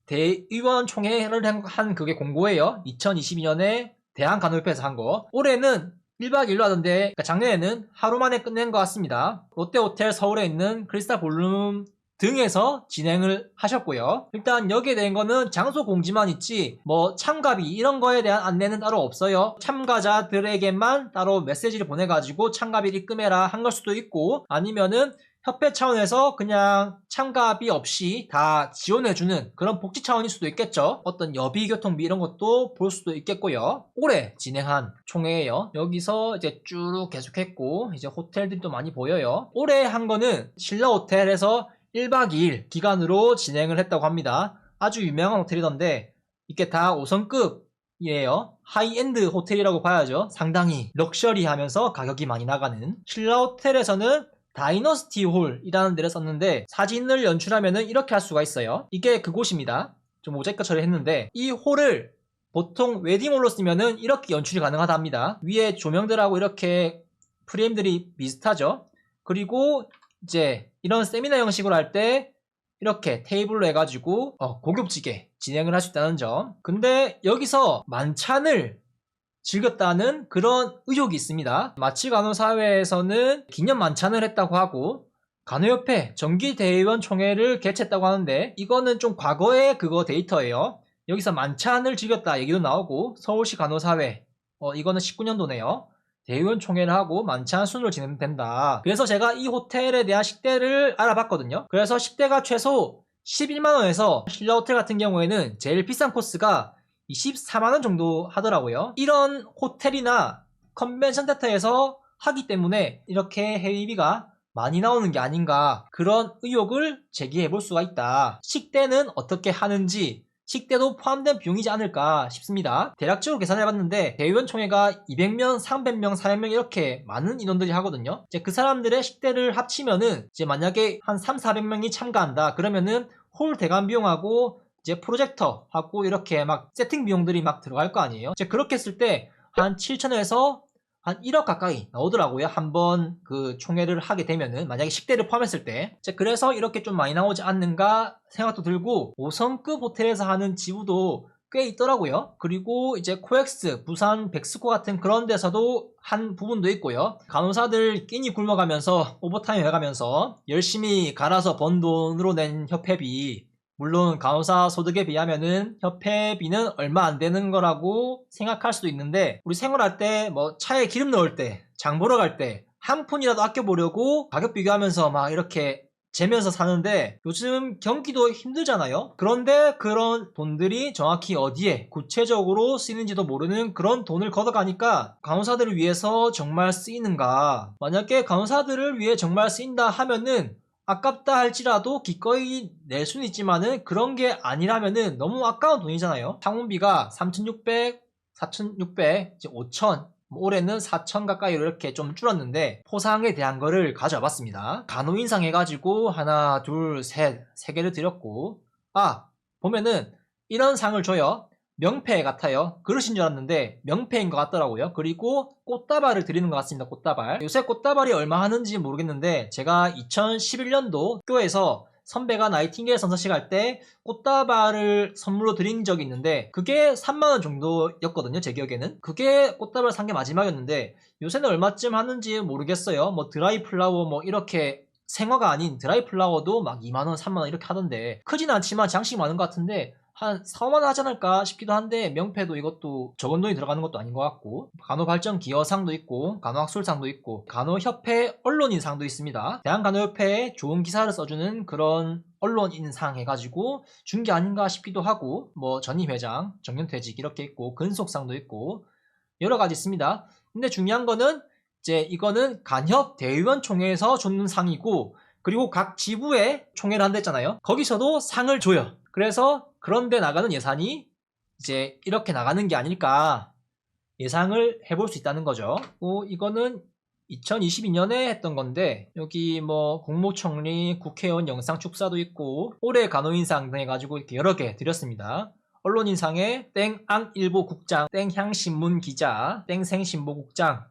대의원 총회를 한 그게 공고예요. 2022년에 대한간호협회에서 한 거. 올해는 1박 2일로 하던데, 그러니까 작년에는 하루 만에 끝낸 것 같습니다. 롯데호텔 서울에 있는 크리스탈 볼룸 등에서 진행을 하셨고요. 일단 여기에 대한 거는 장소 공지만 있지 뭐 참가비 이런 거에 대한 안내는 따로 없어요. 참가자들에게만 따로 메시지를 보내가지고 참가비를 입금해라 한 걸 수도 있고, 아니면은 협회 차원에서 그냥 참가비 없이 다 지원해주는 그런 복지 차원일 수도 있겠죠. 어떤 여비 교통비 이런 것도 볼 수도 있겠고요. 올해 진행한 총회예요. 여기서 이제 쭉 계속했고, 이제 호텔들이 또 많이 보여요. 올해 한 거는 신라호텔에서 1박 2일 기간으로 진행을 했다고 합니다. 아주 유명한 호텔이던데 이게 다 5성급이에요. 하이엔드 호텔이라고 봐야죠. 상당히 럭셔리하면서 가격이 많이 나가는. 신라호텔에서는 다이너스티 홀이라는 데를 썼는데, 사진을 연출하면은 이렇게 할 수가 있어요. 이게 그곳입니다. 좀 모자이크 처리했는데, 이 홀을 보통 웨딩홀로 쓰면은 이렇게 연출이 가능하다 합니다. 위에 조명들하고 이렇게 프레임들이 비슷하죠. 그리고 이제 이런 세미나 형식으로 할 때 이렇게 테이블로 해가지고 고급지게 진행을 할 수 있다는 점. 근데 여기서 만찬을 즐겼다는 그런 의혹이 있습니다. 마취간호사회에서는 기념 만찬을 했다고 하고, 간호협회 정기대의원 총회를 개최했다고 하는데, 이거는 좀 과거의 그거 데이터예요. 여기서 만찬을 즐겼다 얘기도 나오고, 서울시 간호사회 이거는 19년도네요. 대의원 총회를 하고 만찬 순으로 진행된다. 그래서 제가 이 호텔에 대한 식대를 알아봤거든요. 그래서 식대가 최소 11만원에서 신라호텔 같은 경우에는 제일 비싼 코스가 24만원 정도 하더라고요. 이런 호텔이나 컨벤션 센터에서 하기 때문에 이렇게 회의비가 많이 나오는 게 아닌가, 그런 의혹을 제기해 볼 수가 있다. 식대는 어떻게 하는지, 식대도 포함된 비용이지 않을까 싶습니다. 대략적으로 계산해봤는데 대의원 총회가 200명, 300명, 400명 이렇게 많은 인원들이 하거든요. 이제 그 사람들의 식대를 합치면은 이제 만약에 한 3, 400명이 참가한다 그러면은 홀 대관 비용하고 이제 프로젝터 하고 이렇게 막 세팅 비용들이 막 들어갈 거 아니에요. 이제 그렇게 했을 때 한 7천에서 한 1억 가까이 나오더라고요. 한번 그 총회를 하게 되면은, 만약에 식대를 포함했을 때. 그래서 이렇게 좀 많이 나오지 않는가 생각도 들고, 5성급 호텔에서 하는 지부도 꽤 있더라고요. 그리고 이제 코엑스, 부산 백스코 같은 그런 데서도 한 부분도 있고요. 간호사들 끼니 굶어가면서 오버타임 해가면서 열심히 갈아서 번 돈으로 낸 협회비, 물론 간호사 소득에 비하면은 협회비는 얼마 안 되는 거라고 생각할 수도 있는데, 우리 생활할 때 뭐 차에 기름 넣을 때, 장 보러 갈 때 한 푼이라도 아껴보려고 가격 비교하면서 막 이렇게 재면서 사는데, 요즘 경기도 힘들잖아요. 그런데 그런 돈들이 정확히 어디에 구체적으로 쓰이는지도 모르는 그런 돈을 걷어가니까 간호사들을 위해서 정말 쓰이는가. 만약에 간호사들을 위해 정말 쓰인다 하면은 아깝다 할지라도 기꺼이 낼 수는 있지만은, 그런 게 아니라면은 너무 아까운 돈이잖아요. 상훈비가 3,600, 4,600, 이제 5,000, 올해는 4,000 가까이로 이렇게 좀 줄었는데, 포상에 대한 거를 가져와봤습니다. 간호인상 해가지고 하나, 둘, 셋, 세 개를 드렸고, 보면은 이런 상을 줘요. 명패 같아요. 그릇인 줄 알았는데 명패인 것 같더라고요. 그리고 꽃다발을 드리는 것 같습니다. 꽃다발. 요새 꽃다발이 얼마 하는지 모르겠는데, 제가 2011년도 학교에서 선배가 나이팅게일 선서식 할 때 꽃다발을 선물로 드린 적이 있는데 그게 3만원 정도였거든요. 제 기억에는. 그게 꽃다발 산 게 마지막이었는데 요새는 얼마쯤 하는지 모르겠어요. 뭐 드라이 플라워 뭐 이렇게 생화가 아닌 드라이 플라워도 막 2만원, 3만원 이렇게 하던데 크진 않지만 장식이 많은 것 같은데 한 4, 5만원 하지 않을까 싶기도 한데 명패도 이것도 적은 돈이 들어가는 것도 아닌 것 같고 간호발전 기여상도 있고 간호학술상도 있고 간호협회 언론인상도 있습니다. 대한간호협회에 좋은 기사를 써주는 그런 언론인상 해가지고 준 게 아닌가 싶기도 하고 뭐 전임회장, 정년퇴직 이렇게 있고 근속상도 있고 여러 가지 있습니다. 근데 중요한 거는 이제 이거는 간협 대의원 총회에서 주는 상이고 그리고 각 지부에 총회를 한다 했잖아요. 거기서도 상을 줘요. 그래서 그런데 나가는 예산이 이제 이렇게 나가는 게 아닐까 예상을 해볼 수 있다는 거죠. 이거는 2022년에 했던 건데 여기 뭐 국무총리, 국회의원 영상 축사도 있고 올해 간호인상 등 해가지고 이렇게 여러 개 드렸습니다. 언론인상에 땡앙일보 국장, 땡향신문 기자, 땡생신보 국장,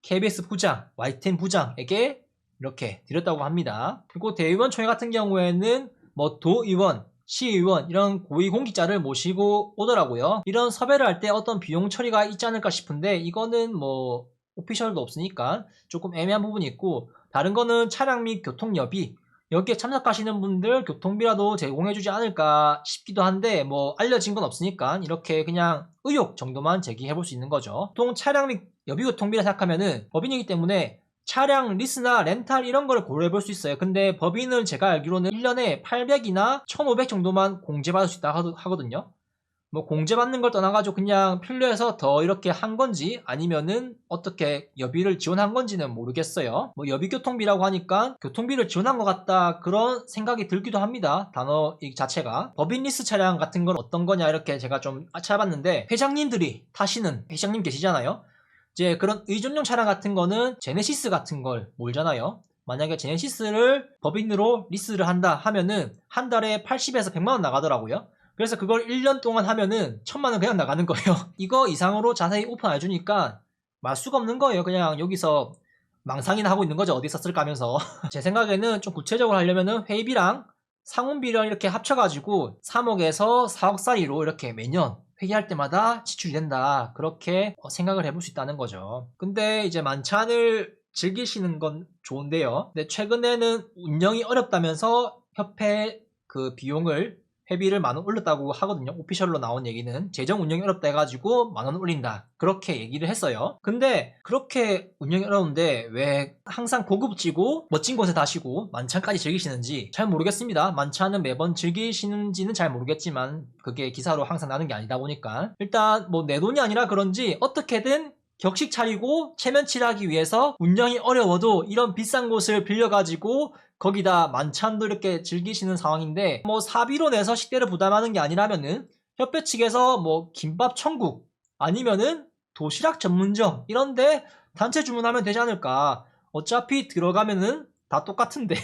KBS 부장, YTN 부장에게 이렇게 드렸다고 합니다. 그리고 대의원 총회 같은 경우에는 뭐 도의원, 시의원 이런 고위공직자를 모시고 오더라고요. 이런 섭외를 할 때 어떤 비용 처리가 있지 않을까 싶은데 이거는 뭐 오피셜도 없으니까 조금 애매한 부분이 있고 다른 거는 차량 및 교통여비 여기에 참석하시는 분들 교통비라도 제공해주지 않을까 싶기도 한데 뭐 알려진 건 없으니까 이렇게 그냥 의혹 정도만 제기해볼 수 있는 거죠. 보통 차량 및 여비 교통비라 생각하면은 법인이기 때문에 차량 리스나 렌탈 이런 걸 고려해 볼 수 있어요. 근데 법인은 제가 알기로는 1년에 800이나 1500 정도만 공제받을 수 있다 하거든요. 뭐 공제받는 걸 떠나가지고 그냥 필요해서 더 이렇게 한 건지 아니면은 어떻게 여비를 지원한 건지는 모르겠어요. 뭐 여비 교통비라고 하니까 교통비를 지원한 것 같다 그런 생각이 들기도 합니다. 단어 이 자체가. 법인 리스 차량 같은 건 어떤 거냐 이렇게 제가 좀 찾아봤는데 회장님들이 타시는 회장님 계시잖아요. 이제 그런 의존용 차량 같은 거는 제네시스 같은 걸 몰잖아요. 만약에 제네시스를 법인으로 리스를 한다 하면은 한 달에 80에서 100만원 나가더라고요. 그래서 그걸 1년 동안 하면은 1000만원 그냥 나가는 거예요. 이거 이상으로 자세히 오픈 안 해주니까 말 수가 없는 거예요. 그냥 여기서 망상이나 하고 있는 거죠. 어디 썼을까 하면서. 제 생각에는 좀 구체적으로 하려면은 회비랑 상훈비랑 이렇게 합쳐가지고 3억에서 4억 사이로 이렇게 매년 회계할 때마다 지출이 된다. 그렇게 생각을 해볼 수 있다는 거죠. 근데 이제 만찬을 즐기시는 건 좋은데요. 근데 최근에는 운영이 어렵다면서 협회 그 비용을 회비를 10,000원 올렸다고 하거든요. 오피셜로 나온 얘기는 재정 운영이 어렵다 해가지고 10,000원 올린다 그렇게 얘기를 했어요. 근데 그렇게 운영이 어려운데 왜 항상 고급지고 멋진 곳에 다시고 만찬까지 즐기시는지 잘 모르겠습니다. 만찬은 매번 즐기시는지는 잘 모르겠지만 그게 기사로 항상 나는 게 아니다 보니까 일단 뭐 내 돈이 아니라 그런지 어떻게든 격식 차리고 체면치하기 위해서 운영이 어려워도 이런 비싼 곳을 빌려가지고 거기다 만찬도 이렇게 즐기시는 상황인데 뭐 사비로 내서 식대를 부담하는 게 아니라면은 협회 측에서 뭐 김밥 천국 아니면은 도시락 전문점 이런데 단체 주문하면 되지 않을까. 어차피 들어가면은 다 똑같은데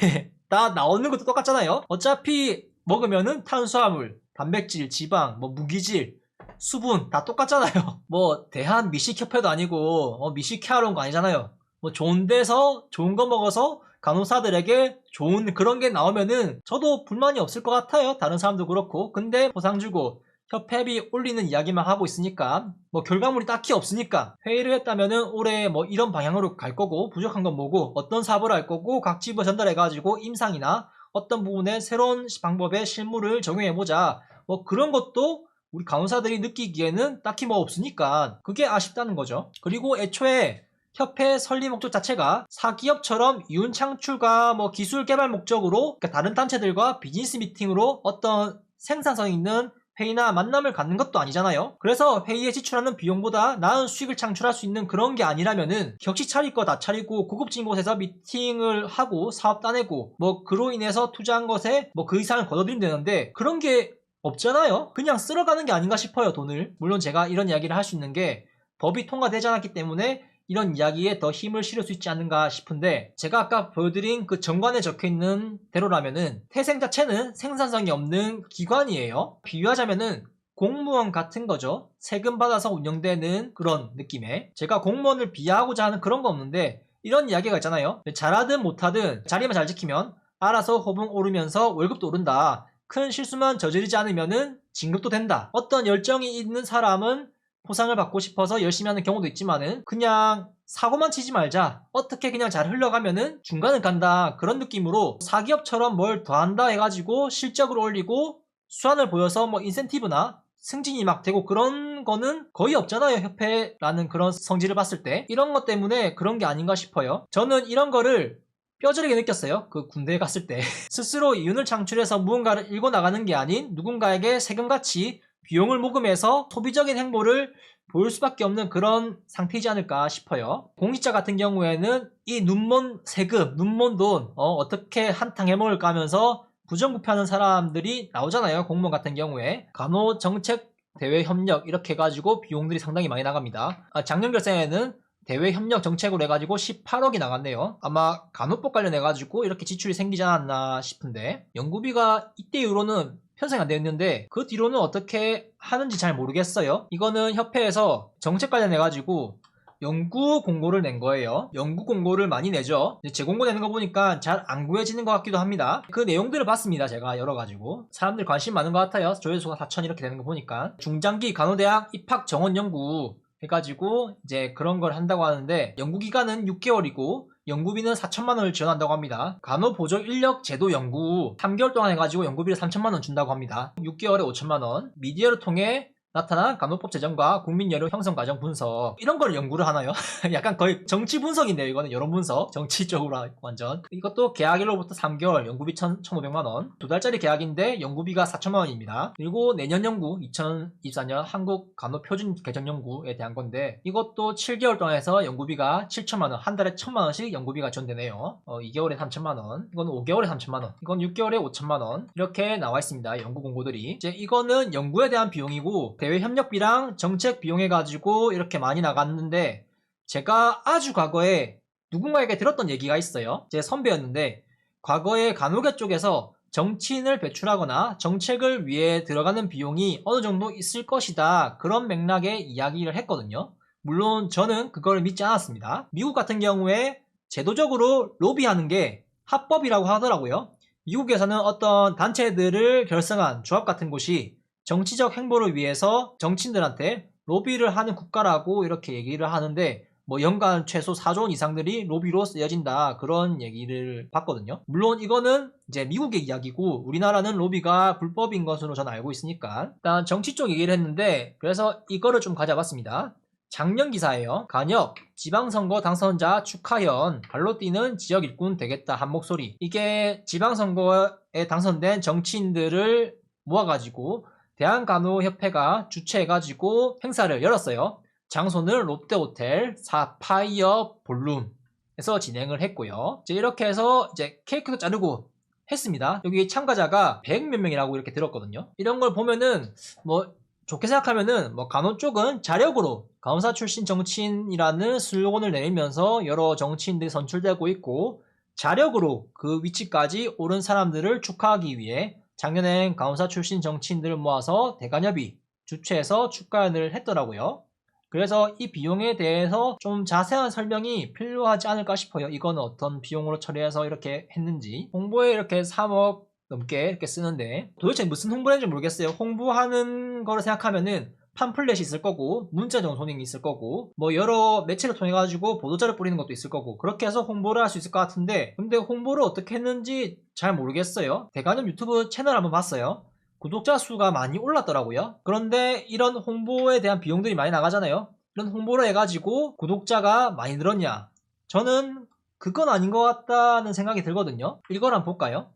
다 나오는 것도 똑같잖아요. 어차피 먹으면은 탄수화물, 단백질, 지방, 뭐 무기질 수분 다 똑같잖아요. 뭐 대한 미식협회도 아니고 미식회하러 온 거 아니잖아요. 뭐 좋은 데서 좋은 거 먹어서 간호사들에게 좋은 그런 게 나오면은 저도 불만이 없을 것 같아요. 다른 사람도 그렇고. 근데 보상 주고 협회비 올리는 이야기만 하고 있으니까 뭐 결과물이 딱히 없으니까 회의를 했다면은 올해 뭐 이런 방향으로 갈 거고 부족한 건 뭐고 어떤 사업을 할 거고 각 지부에 전달해 가지고 임상이나 어떤 부분에 새로운 방법의 실무를 적용해보자 뭐 그런 것도 우리 간호사들이 느끼기에는 딱히 뭐 없으니까 그게 아쉽다는 거죠. 그리고 애초에 협회 설립 목적 자체가 사기업처럼 이윤 창출과 뭐 기술 개발 목적으로 그러니까 다른 단체들과 비즈니스 미팅으로 어떤 생산성 있는 회의나 만남을 갖는 것도 아니잖아요. 그래서 회의에 지출하는 비용보다 나은 수익을 창출할 수 있는 그런 게 아니라면은 격식 차릴 거 다 차리고 고급진 곳에서 미팅을 하고 사업 따내고 뭐 그로 인해서 투자한 것에 뭐 그 이상을 걷어들이면 되는데 그런 게 없잖아요. 그냥 쓸어가는 게 아닌가 싶어요. 돈을. 물론 제가 이런 이야기를 할 수 있는 게 법이 통과되지 않았기 때문에 이런 이야기에 더 힘을 실을 수 있지 않는가 싶은데 제가 아까 보여드린 그 정관에 적혀있는 대로라면은 태생 자체는 생산성이 없는 기관이에요. 비유하자면은 공무원 같은 거죠. 세금 받아서 운영되는 그런 느낌의 제가 공무원을 비하하고자 하는 그런 거 없는데 이런 이야기가 있잖아요. 잘하든 못하든 자리만 잘 지키면 알아서 호봉 오르면서 월급도 오른다. 큰 실수만 저지르지 않으면은 진급도 된다. 어떤 열정이 있는 사람은 포상을 받고 싶어서 열심히 하는 경우도 있지만은 그냥 사고만 치지 말자. 어떻게 그냥 잘 흘러가면은 중간을 간다. 그런 느낌으로 사기업처럼 뭘 더한다 해가지고 실적을 올리고 수완을 보여서 뭐 인센티브나 승진이 막 되고 그런 거는 거의 없잖아요. 협회라는 그런 성질을 봤을 때. 이런 것 때문에 그런 게 아닌가 싶어요. 저는 이런 거를 뼈저리게 느꼈어요. 그 군대에 갔을 때. 스스로 이윤을 창출해서 무언가를 일궈 나가는 게 아닌 누군가에게 세금같이 비용을 모금해서 소비적인 행보를 보일 수밖에 없는 그런 상태이지 않을까 싶어요. 공직자 같은 경우에는 이 눈먼 세금, 눈먼 돈 어떻게 한탕 해먹을까 하면서 부정부패하는 사람들이 나오잖아요. 공무원 같은 경우에. 간호정책 대외협력 이렇게 해가지고 비용들이 상당히 많이 나갑니다. 작년 결산에는 대외협력 정책으로 해가지고 18억이 나갔네요. 아마 간호법 관련해가지고 이렇게 지출이 생기지 않았나 싶은데 연구비가 이때 이후로는 편성이 안 되어 있는데 그 뒤로는 어떻게 하는지 잘 모르겠어요. 이거는 협회에서 정책 관련해가지고 연구 공고를 낸 거예요. 연구 공고를 많이 내죠. 재공고 내는 거 보니까 잘 안 구해지는 것 같기도 합니다. 그 내용들을 봤습니다. 제가 열어가지고 사람들 관심 많은 것 같아요. 조회수가 4천 이렇게 되는 거 보니까 중장기 간호대학 입학 정원 연구 해가지고 이제 그런 걸 한다고 하는데 연구기간은 6개월이고 연구비는 4천만 원을 지원한다고 합니다. 간호보조 인력 제도 연구 3개월 동안 해가지고 연구비를 3천만 원 준다고 합니다. 6개월에 5천만 원. 미디어를 통해 나타난 간호법 제정과 국민 여론 형성 과정 분석 이런 걸 연구를 하나요? 약간 거의 정치 분석인데요. 이거는 여론 분석 정치 쪽으로 완전. 이것도 계약일로부터 3개월 연구비 1,500만 원. 2달짜리 계약인데 연구비가 4천만 원입니다. 그리고 내년 연구 2024년 한국 간호 표준 개정 연구에 대한 건데 이것도 7개월 동안 해서 연구비가 7천만 원. 한 달에 1,000만 원씩 연구비가 지원되네요. 2개월에 3천만 원. 이건 5개월에 3천만 원. 이건 6개월에 5천만 원. 이렇게 나와 있습니다. 연구 공고들이. 이제 이거는 연구에 대한 비용이고 대외 협력비랑 정책 비용 해가지고 이렇게 많이 나갔는데 제가 아주 과거에 누군가에게 들었던 얘기가 있어요. 제 선배였는데 과거에 간호계 쪽에서 정치인을 배출하거나 정책을 위해 들어가는 비용이 어느 정도 있을 것이다. 그런 맥락의 이야기를 했거든요. 물론 저는 그걸 믿지 않았습니다. 미국 같은 경우에 제도적으로 로비하는 게 합법이라고 하더라고요. 미국에서는 어떤 단체들을 결성한 조합 같은 곳이 정치적 행보를 위해서 정치인들한테 로비를 하는 국가라고 이렇게 얘기를 하는데 뭐 연간 최소 4조 원 이상들이 로비로 쓰여진다 그런 얘기를 봤거든요. 물론 이거는 이제 미국의 이야기고 우리나라는 로비가 불법인 것으로 저는 알고 있으니까 일단 정치 쪽 얘기를 했는데 그래서 이거를 좀 가져봤습니다. 작년 기사예요. 간역 지방선거 당선자 축하현 발로 뛰는 지역 일꾼 되겠다 한 목소리. 이게 지방선거에 당선된 정치인들을 모아가지고 대한간호협회가 주최해가지고 행사를 열었어요. 장소는 롯데호텔 사파이어 볼룸에서 진행을 했고요. 이제 이렇게 해서 이제 케이크도 자르고 했습니다. 여기 참가자가 100몇 명이라고 이렇게 들었거든요. 이런 걸 보면은 뭐 좋게 생각하면은 뭐 간호 쪽은 자력으로 간호사 출신 정치인이라는 슬로건을 내밀면서 여러 정치인들이 선출되고 있고 자력으로 그 위치까지 오른 사람들을 축하하기 위해 작년엔 간호사 출신 정치인들을 모아서 대간협이 주최해서 축가연을 했더라고요. 그래서 이 비용에 대해서 좀 자세한 설명이 필요하지 않을까 싶어요. 이거는 어떤 비용으로 처리해서 이렇게 했는지. 홍보에 이렇게 3억 넘게 이렇게 쓰는데 도대체 무슨 홍보를 했는지 모르겠어요. 홍보하는 거를 생각하면은 팜플렛이 있을 거고 문자 전송이 있을 거고 뭐 여러 매체를 통해 가지고 보도자를 뿌리는 것도 있을 거고 그렇게 해서 홍보를 할 수 있을 것 같은데 근데 홍보를 어떻게 했는지 잘 모르겠어요. 대관협 유튜브 채널 한번 봤어요. 구독자 수가 많이 올랐더라고요. 그런데 이런 홍보에 대한 비용들이 많이 나가잖아요. 이런 홍보를 해가지고 구독자가 많이 늘었냐? 저는 그건 아닌 것 같다는 생각이 들거든요. 이걸 한번 볼까요?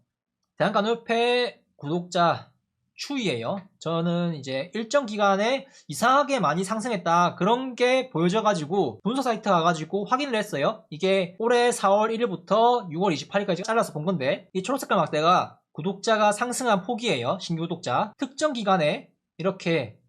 대한간호협회 구독자 추이예요. 저는 이제 일정 기간에 이상하게 많이 상승했다 그런 게 보여져가지고 분석 사이트 가가지고 확인을 했어요. 이게 올해 4월 1일부터 6월 28일까지 잘라서 본 건데 이 초록색깔 막대가 구독자가 상승한 폭이에요. 신규 구독자 특정 기간에 이렇게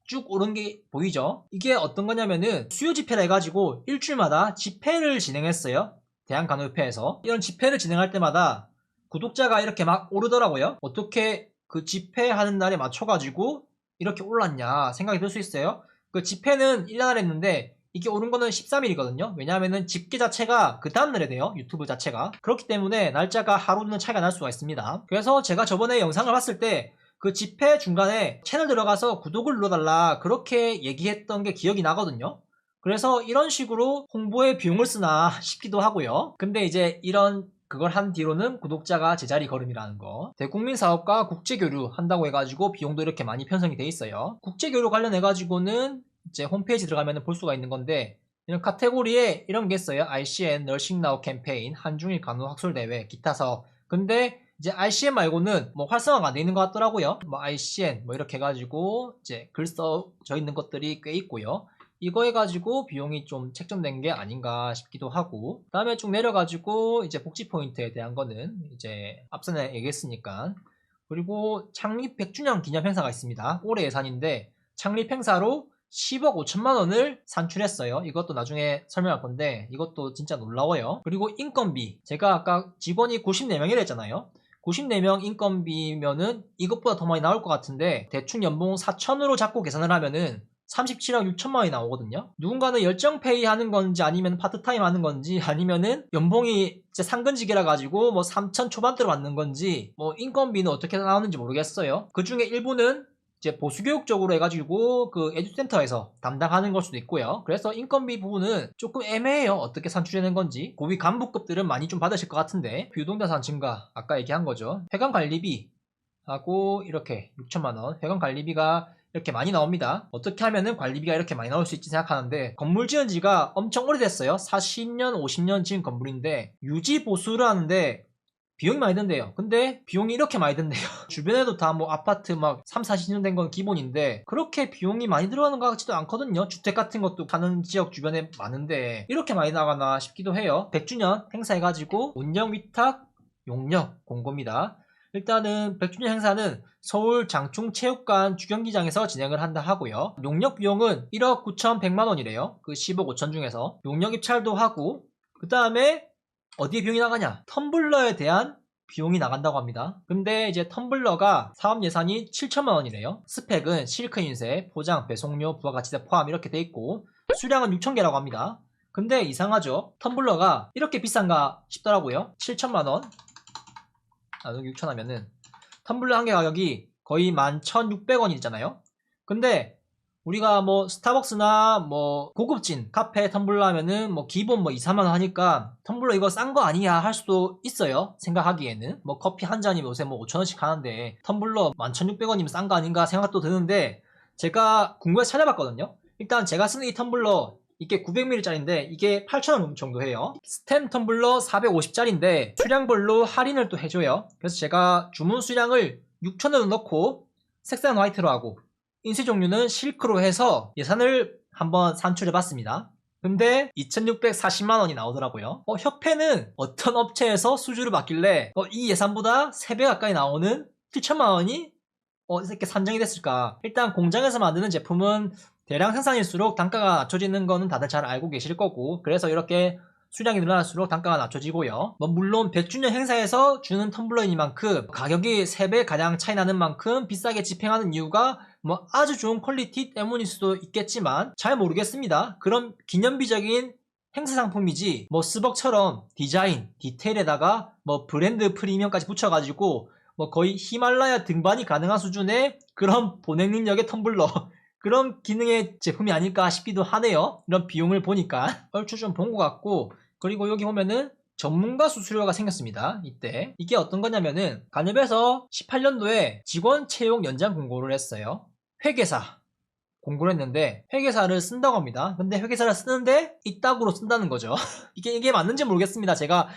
쭉 오른 게 보이죠. 이게 어떤 거냐면은 수요 집회를 해가지고 일주일마다 집회를 진행했어요. 대한간호협회에서 이런 집회를 진행할 때마다 구독자가 이렇게 막 오르더라고요. 어떻게 그 집회하는 날에 맞춰가지고 이렇게 올랐냐 생각이 들 수 있어요. 그 집회는 1날 했는데 이게 오른 거는 13일이거든요. 왜냐하면은 집계 자체가 그 다음날에 돼요. 유튜브 자체가. 그렇기 때문에 날짜가 하루는 차이가 날 수가 있습니다. 그래서 제가 저번에 영상을 봤을 때 그 집회 중간에 채널 들어가서 구독을 눌러달라 그렇게 얘기했던 게 기억이 나거든요. 그래서 이런 식으로 홍보에 비용을 쓰나 싶기도 하고요. 근데 이제 이런 그걸 한 뒤로는 구독자가 제자리 걸음이라는 거. 대국민 사업과 국제교류 한다고 해가지고 비용도 이렇게 많이 편성이 돼 있어요. 국제교류 관련해가지고는 이제 홈페이지 들어가면 볼 수가 있는 건데, 이런 카테고리에 이런 게 있어요. ICN Nursing Now 캠페인, 한중일 간호학술대회, 기타 사업. 근데 이제 ICN 말고는 뭐 활성화가 안 돼 있는 것 같더라고요. 뭐 ICN 뭐 이렇게 해가지고 이제 글 써져 있는 것들이 꽤 있고요. 이거 해가지고 비용이 좀 책정된 게 아닌가 싶기도 하고, 그 다음에 쭉 내려가지고 이제 복지 포인트에 대한 거는 이제 앞선에 얘기했으니까. 그리고 창립 100주년 기념 행사가 있습니다. 올해 예산인데 창립 행사로 10억 5천만 원을 산출했어요. 이것도 나중에 설명할 건데 이것도 진짜 놀라워요. 그리고 인건비, 제가 아까 직원이 94명이라 했잖아요. 94명 인건비면은 이것보다 더 많이 나올 것 같은데, 대충 연봉 4천으로 잡고 계산을 하면은 37억 6천만 원이 나오거든요. 누군가는 열정페이 하는 건지 아니면 파트타임 하는 건지 아니면은 연봉이 이제 상근직이라 가지고 뭐 3천 초반대로 받는 건지, 뭐 인건비는 어떻게 나오는지 모르겠어요. 그 중에 일부는 이제 보수교육 쪽으로 해가지고 그 에듀센터에서 담당하는 걸 수도 있고요. 그래서 인건비 부분은 조금 애매해요. 어떻게 산출되는 건지. 고위 간부급들은 많이 좀 받으실 것 같은데, 유동자산 증가 아까 얘기한 거죠. 회관 관리비 하고 이렇게 6천만 원, 회관 관리비가 이렇게 많이 나옵니다. 어떻게 하면은 관리비가 이렇게 많이 나올 수 있지 생각하는데, 건물 지은 지가 엄청 오래됐어요. 40년 50년 지은 건물인데 유지 보수를 하는데 비용이 많이 든대요. 근데 비용이 이렇게 많이 든대요. 주변에도 다 뭐 아파트 막 3, 40년 된 건 기본인데 그렇게 비용이 많이 들어가는 것 같지도 않거든요. 주택 같은 것도 사는 지역 주변에 많은데 이렇게 많이 나가나 싶기도 해요. 100주년 행사해가지고 운영 위탁 용역 공고입니다. 일단은 100주년 행사는 서울 장충체육관 주경기장에서 진행을 한다 하고요. 용역 비용은 1억 9,100만 원이래요. 그 10억 5천 중에서 용역 입찰도 하고, 그 다음에 어디에 비용이 나가냐? 텀블러에 대한 비용이 나간다고 합니다. 근데 이제 텀블러가 사업 예산이 7천만 원이래요. 스펙은 실크 인쇄, 포장, 배송료, 부가가치세 포함 이렇게 돼 있고, 수량은 6,000개라고 합니다. 근데 이상하죠? 텀블러가 이렇게 비싼가 싶더라고요. 7천만 원 나누기 6천 하면은 텀블러 한 개 가격이 거의 11,600원이잖아요. 근데 우리가 뭐 스타벅스나 뭐 고급진 카페 텀블러 하면은 뭐 기본 뭐 2, 3만 원 하니까 텀블러 이거 싼 거 아니야 할 수도 있어요. 생각하기에는 뭐 커피 한 잔이면 요새 뭐 5,000원씩 하는데 텀블러 11,600원이면 싼 거 아닌가 생각도 드는데, 제가 궁금해서 찾아봤거든요. 일단 제가 쓰는 이 텀블러 이게 900ml짜리인데 이게 8,000원 정도 해요. 스템 텀블러 450짜리인데 수량별로 할인을 또 해줘요. 그래서 제가 주문 수량을 6,000원으로 넣고 색상은 화이트로 하고 인쇄 종류는 실크로 해서 예산을 한번 산출해봤습니다. 근데 2,640만 원이 나오더라고요. 협회는 어떤 업체에서 수주를 받길래 이 예산보다 3배 가까이 나오는 7천만 원이 이렇게 산정이 됐을까? 일단 공장에서 만드는 제품은 대량 생산일수록 단가가 낮춰지는 거는 다들 잘 알고 계실 거고, 그래서 이렇게 수량이 늘어날수록 단가가 낮춰지고요. 뭐 물론 100주년 행사에서 주는 텀블러이니만큼 가격이 3배 가량 차이 나는 만큼 비싸게 집행하는 이유가 뭐 아주 좋은 퀄리티 때문일 수도 있겠지만 잘 모르겠습니다. 그런 기념비적인 행사 상품이지 뭐 스벅처럼 디자인, 디테일에다가 뭐 브랜드 프리미엄까지 붙여가지고 뭐 거의 히말라야 등반이 가능한 수준의 그런 보냉 능력의 텀블러 그런 기능의 제품이 아닐까 싶기도 하네요. 이런 비용을 보니까 얼추 좀 본 것 같고, 그리고 여기 보면은 전문가 수수료가 생겼습니다. 이때 이게 어떤 거냐면은 간협에서 18년도에 직원 채용 연장 공고를 했어요. 회계사 공고를 했는데 회계사를 쓴다고 합니다. 근데 회계사를 쓰는데 이따구로 쓴다는 거죠. 이게 맞는지 모르겠습니다. 제가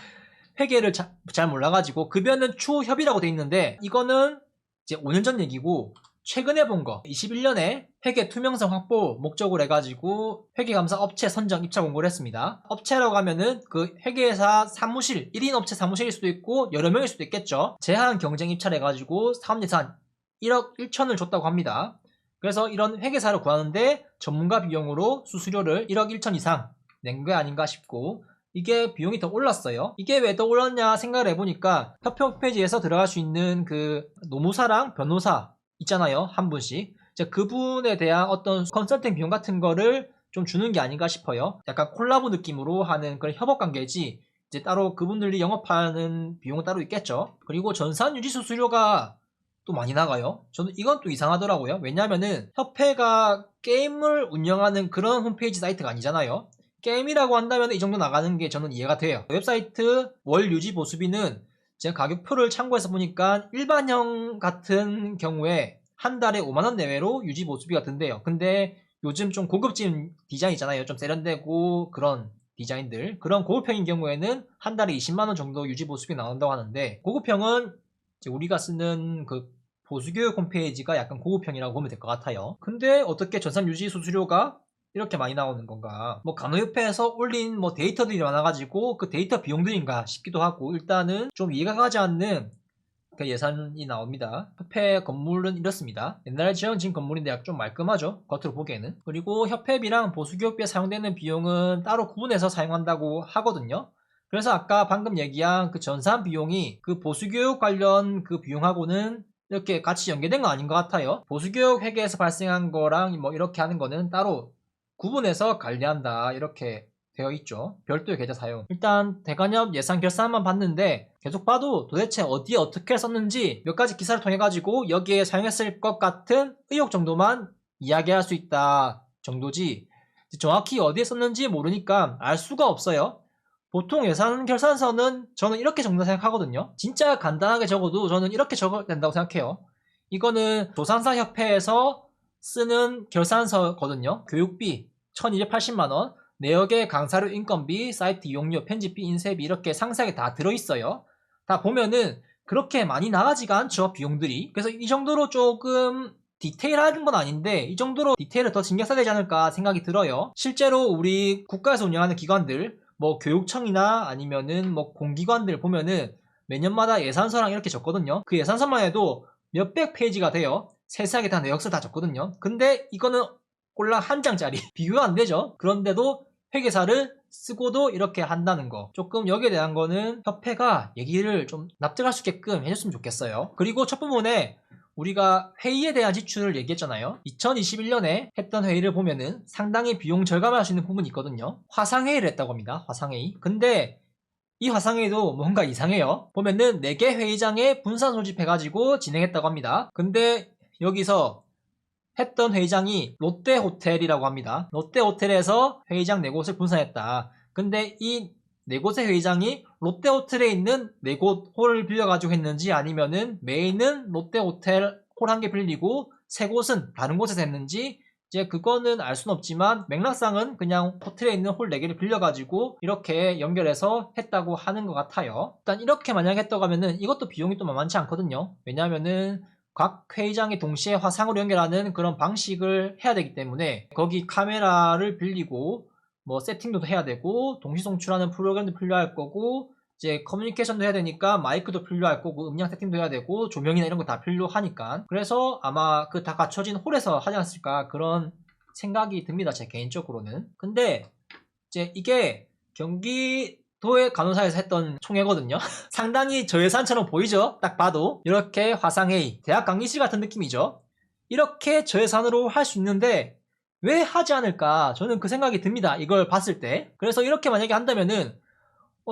회계를 잘 몰라가지고. 급여는 추협이라고 돼 있는데 이거는 이제 5년 전 얘기고, 최근에 본 거 21년에 회계 투명성 확보 목적으로 해가지고 회계감사 업체 선정 입찰 공고를 했습니다. 업체라고 하면은 그 회계사 사무실 1인 업체 사무실일 수도 있고 여러 명일 수도 있겠죠. 제한 경쟁 입찰 해가지고 사업예산 1억 1천을 줬다고 합니다. 그래서 이런 회계사를 구하는데 전문가 비용으로 수수료를 1억 1천 이상 낸 게 아닌가 싶고, 이게 비용이 더 올랐어요. 이게 왜 더 올랐냐 생각을 해보니까 협회 홈페이지에서 들어갈 수 있는 그 노무사랑 변호사 있잖아요. 한 분씩. 그분에 대한 어떤 컨설팅 비용 같은 거를 좀 주는 게 아닌가 싶어요. 약간 콜라보 느낌으로 하는 그런 협업 관계지 이제 따로 그분들이 영업하는 비용은 따로 있겠죠. 그리고 전산 유지 수수료가 또 많이 나가요. 저는 이건 또 이상하더라고요. 왜냐면은 협회가 게임을 운영하는 그런 홈페이지 사이트가 아니잖아요. 게임이라고 한다면 이 정도 나가는 게 저는 이해가 돼요. 웹사이트 월 유지 보수비는 제가 가격표를 참고해서 보니까 일반형 같은 경우에 한 달에 5만원 내외로 유지 보수비가 든대요. 근데 요즘 좀 고급진 디자인 있잖아요. 좀 세련되고 그런 디자인들. 그런 고급형인 경우에는 한 달에 20만원 정도 유지 보수비 나온다고 하는데, 고급형은 이제 우리가 쓰는 그 보수교육 홈페이지가 약간 고급형이라고 보면 될 것 같아요. 근데 어떻게 전산 유지 수수료가 이렇게 많이 나오는 건가? 뭐 간호협회에서 올린 뭐 데이터들이 많아가지고 그 데이터 비용들인가 싶기도 하고, 일단은 좀 이해가 가지 않는 그 예산이 나옵니다. 협회 건물은 이렇습니다. 옛날에 지어진 건물인데 좀 말끔하죠, 겉으로 보기에는. 그리고 협회비랑 보수교육비에 사용되는 비용은 따로 구분해서 사용한다고 하거든요. 그래서 아까 방금 얘기한 그 전산 비용이 그 보수교육 관련 그 비용하고는 이렇게 같이 연계된 건 아닌 것 같아요. 보수교육 회계에서 발생한 거랑 뭐 이렇게 하는 거는 따로 구분해서 관리한다, 이렇게 되어 있죠. 별도의 계좌 사용. 일단 대관협 예산 결산만 봤는데 계속 봐도 도대체 어디에 어떻게 썼는지 몇 가지 기사를 통해 가지고 여기에 사용했을 것 같은 의혹 정도만 이야기할 수 있다 정도지, 정확히 어디에 썼는지 모르니까 알 수가 없어요. 보통 예산 결산서는 저는 이렇게 적는다 생각하거든요. 진짜 간단하게 적어도 저는 이렇게 적어야 된다고 생각해요. 이거는 조산사 협회에서 쓰는 결산서거든요. 교육비 1280만원, 내역에 강사료 인건비, 사이트 이용료, 편집비, 인쇄비 이렇게 상세하게 다 들어있어요. 다 보면은 그렇게 많이 나가지가 않죠, 비용들이. 그래서 이 정도로 조금 디테일한 건 아닌데 이 정도로 디테일을 더 신경 써야 되지 않을까 생각이 들어요. 실제로 우리 국가에서 운영하는 기관들, 뭐 교육청이나 아니면은 뭐 공기관들 보면은 매년마다 예산서랑 이렇게 적거든요. 그 예산서만 해도 몇백 페이지가 돼요. 세세하게 다 내역서 다 적거든요. 근데 이거는 꼴랑 한 장짜리 비교가 안 되죠. 그런데도 회계사를 쓰고도 이렇게 한다는 거, 조금 여기에 대한 거는 협회가 얘기를 좀 납득할 수 있게끔 해줬으면 좋겠어요. 그리고 첫 부분에 우리가 회의에 대한 지출을 얘기했잖아요. 2021년에 했던 회의를 보면은 상당히 비용 절감할 수 있는 부분이 있거든요. 화상회의를 했다고 합니다. 화상회의. 근데 이 화상회의도 뭔가 이상해요. 보면은 4개 회의장에 분산 소집해가지고 진행했다고 합니다. 근데 여기서 했던 회의장이 롯데호텔이라고 합니다. 롯데호텔에서 회의장 4곳을 분산했다. 근데 이 4곳의 회의장이 롯데호텔에 있는 4곳 홀을 빌려가지고 했는지, 아니면은 메인은 롯데호텔 홀 한 개 빌리고 3곳은 다른 곳에서 했는지, 이제 그거는 알 수는 없지만 맥락상은 그냥 호텔에 있는 홀 4개를 빌려가지고 이렇게 연결해서 했다고 하는 것 같아요. 일단 이렇게 만약 했다고 하면은 이것도 비용이 또 만만치 않거든요. 왜냐하면은 각 회의장이 동시에 화상으로 연결하는 그런 방식을 해야 되기 때문에 거기 카메라를 빌리고 뭐 세팅도 해야 되고 동시 송출하는 프로그램도 필요할 거고, 이제 커뮤니케이션도 해야 되니까 마이크도 필요할 거고 음량 세팅도 해야 되고 조명이나 이런 거 다 필요하니까, 그래서 아마 그 다 갖춰진 홀에서 하지 않았을까 그런 생각이 듭니다, 제 개인적으로는. 근데 이제 이게 경기도의 간호사에서 했던 총회거든요. 상당히 저예산처럼 보이죠? 딱 봐도 이렇게 화상회의, 대학 강의실 같은 느낌이죠. 이렇게 저예산으로 할 수 있는데 왜 하지 않을까, 저는 그 생각이 듭니다, 이걸 봤을 때. 그래서 이렇게 만약에 한다면은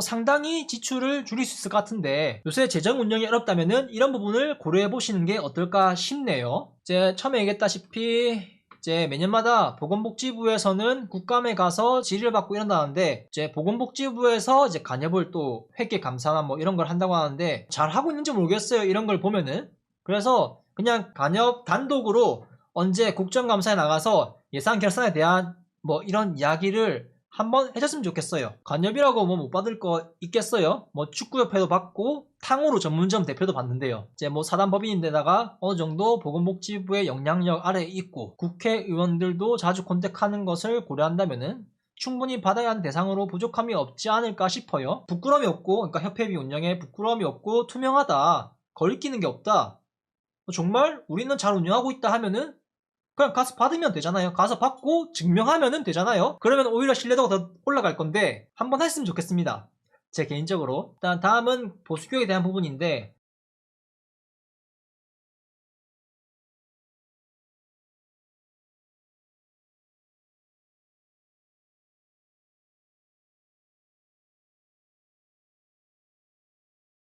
상당히 지출을 줄일 수 있을 것 같은데, 요새 재정 운영이 어렵다면은 이런 부분을 고려해 보시는 게 어떨까 싶네요. 이제 처음에 얘기했다시피 이제 매년마다 보건복지부에서는 국감에 가서 질의를 받고 이런다는데, 이제 보건복지부에서 이제 간협을 또 회계 감사나 뭐 이런 걸 한다고 하는데 잘 하고 있는지 모르겠어요, 이런 걸 보면은. 그래서 그냥 간협 단독으로 언제 국정감사에 나가서 예산 결산에 대한 뭐 이런 이야기를 한번 해줬으면 좋겠어요. 간협이라고 뭐 못 받을 거 있겠어요? 뭐 축구협회도 받고 탕후루 전문점 대표도 받는데요. 이제 뭐 사단법인인데다가 어느 정도 보건복지부의 영향력 아래에 있고 국회의원들도 자주 컨택하는 것을 고려한다면은 충분히 받아야 하는 대상으로 부족함이 없지 않을까 싶어요. 부끄러움이 없고, 그러니까 협회비 운영에 부끄러움이 없고 투명하다, 거리끼는 게 없다, 정말 우리는 잘 운영하고 있다 하면은 그냥 가서 받으면 되잖아요. 가서 받고 증명하면 되잖아요. 그러면 오히려 신뢰도가 더 올라갈 건데 한번 했으면 좋겠습니다, 제 개인적으로. 일단 다음은 보수교육에 대한 부분인데,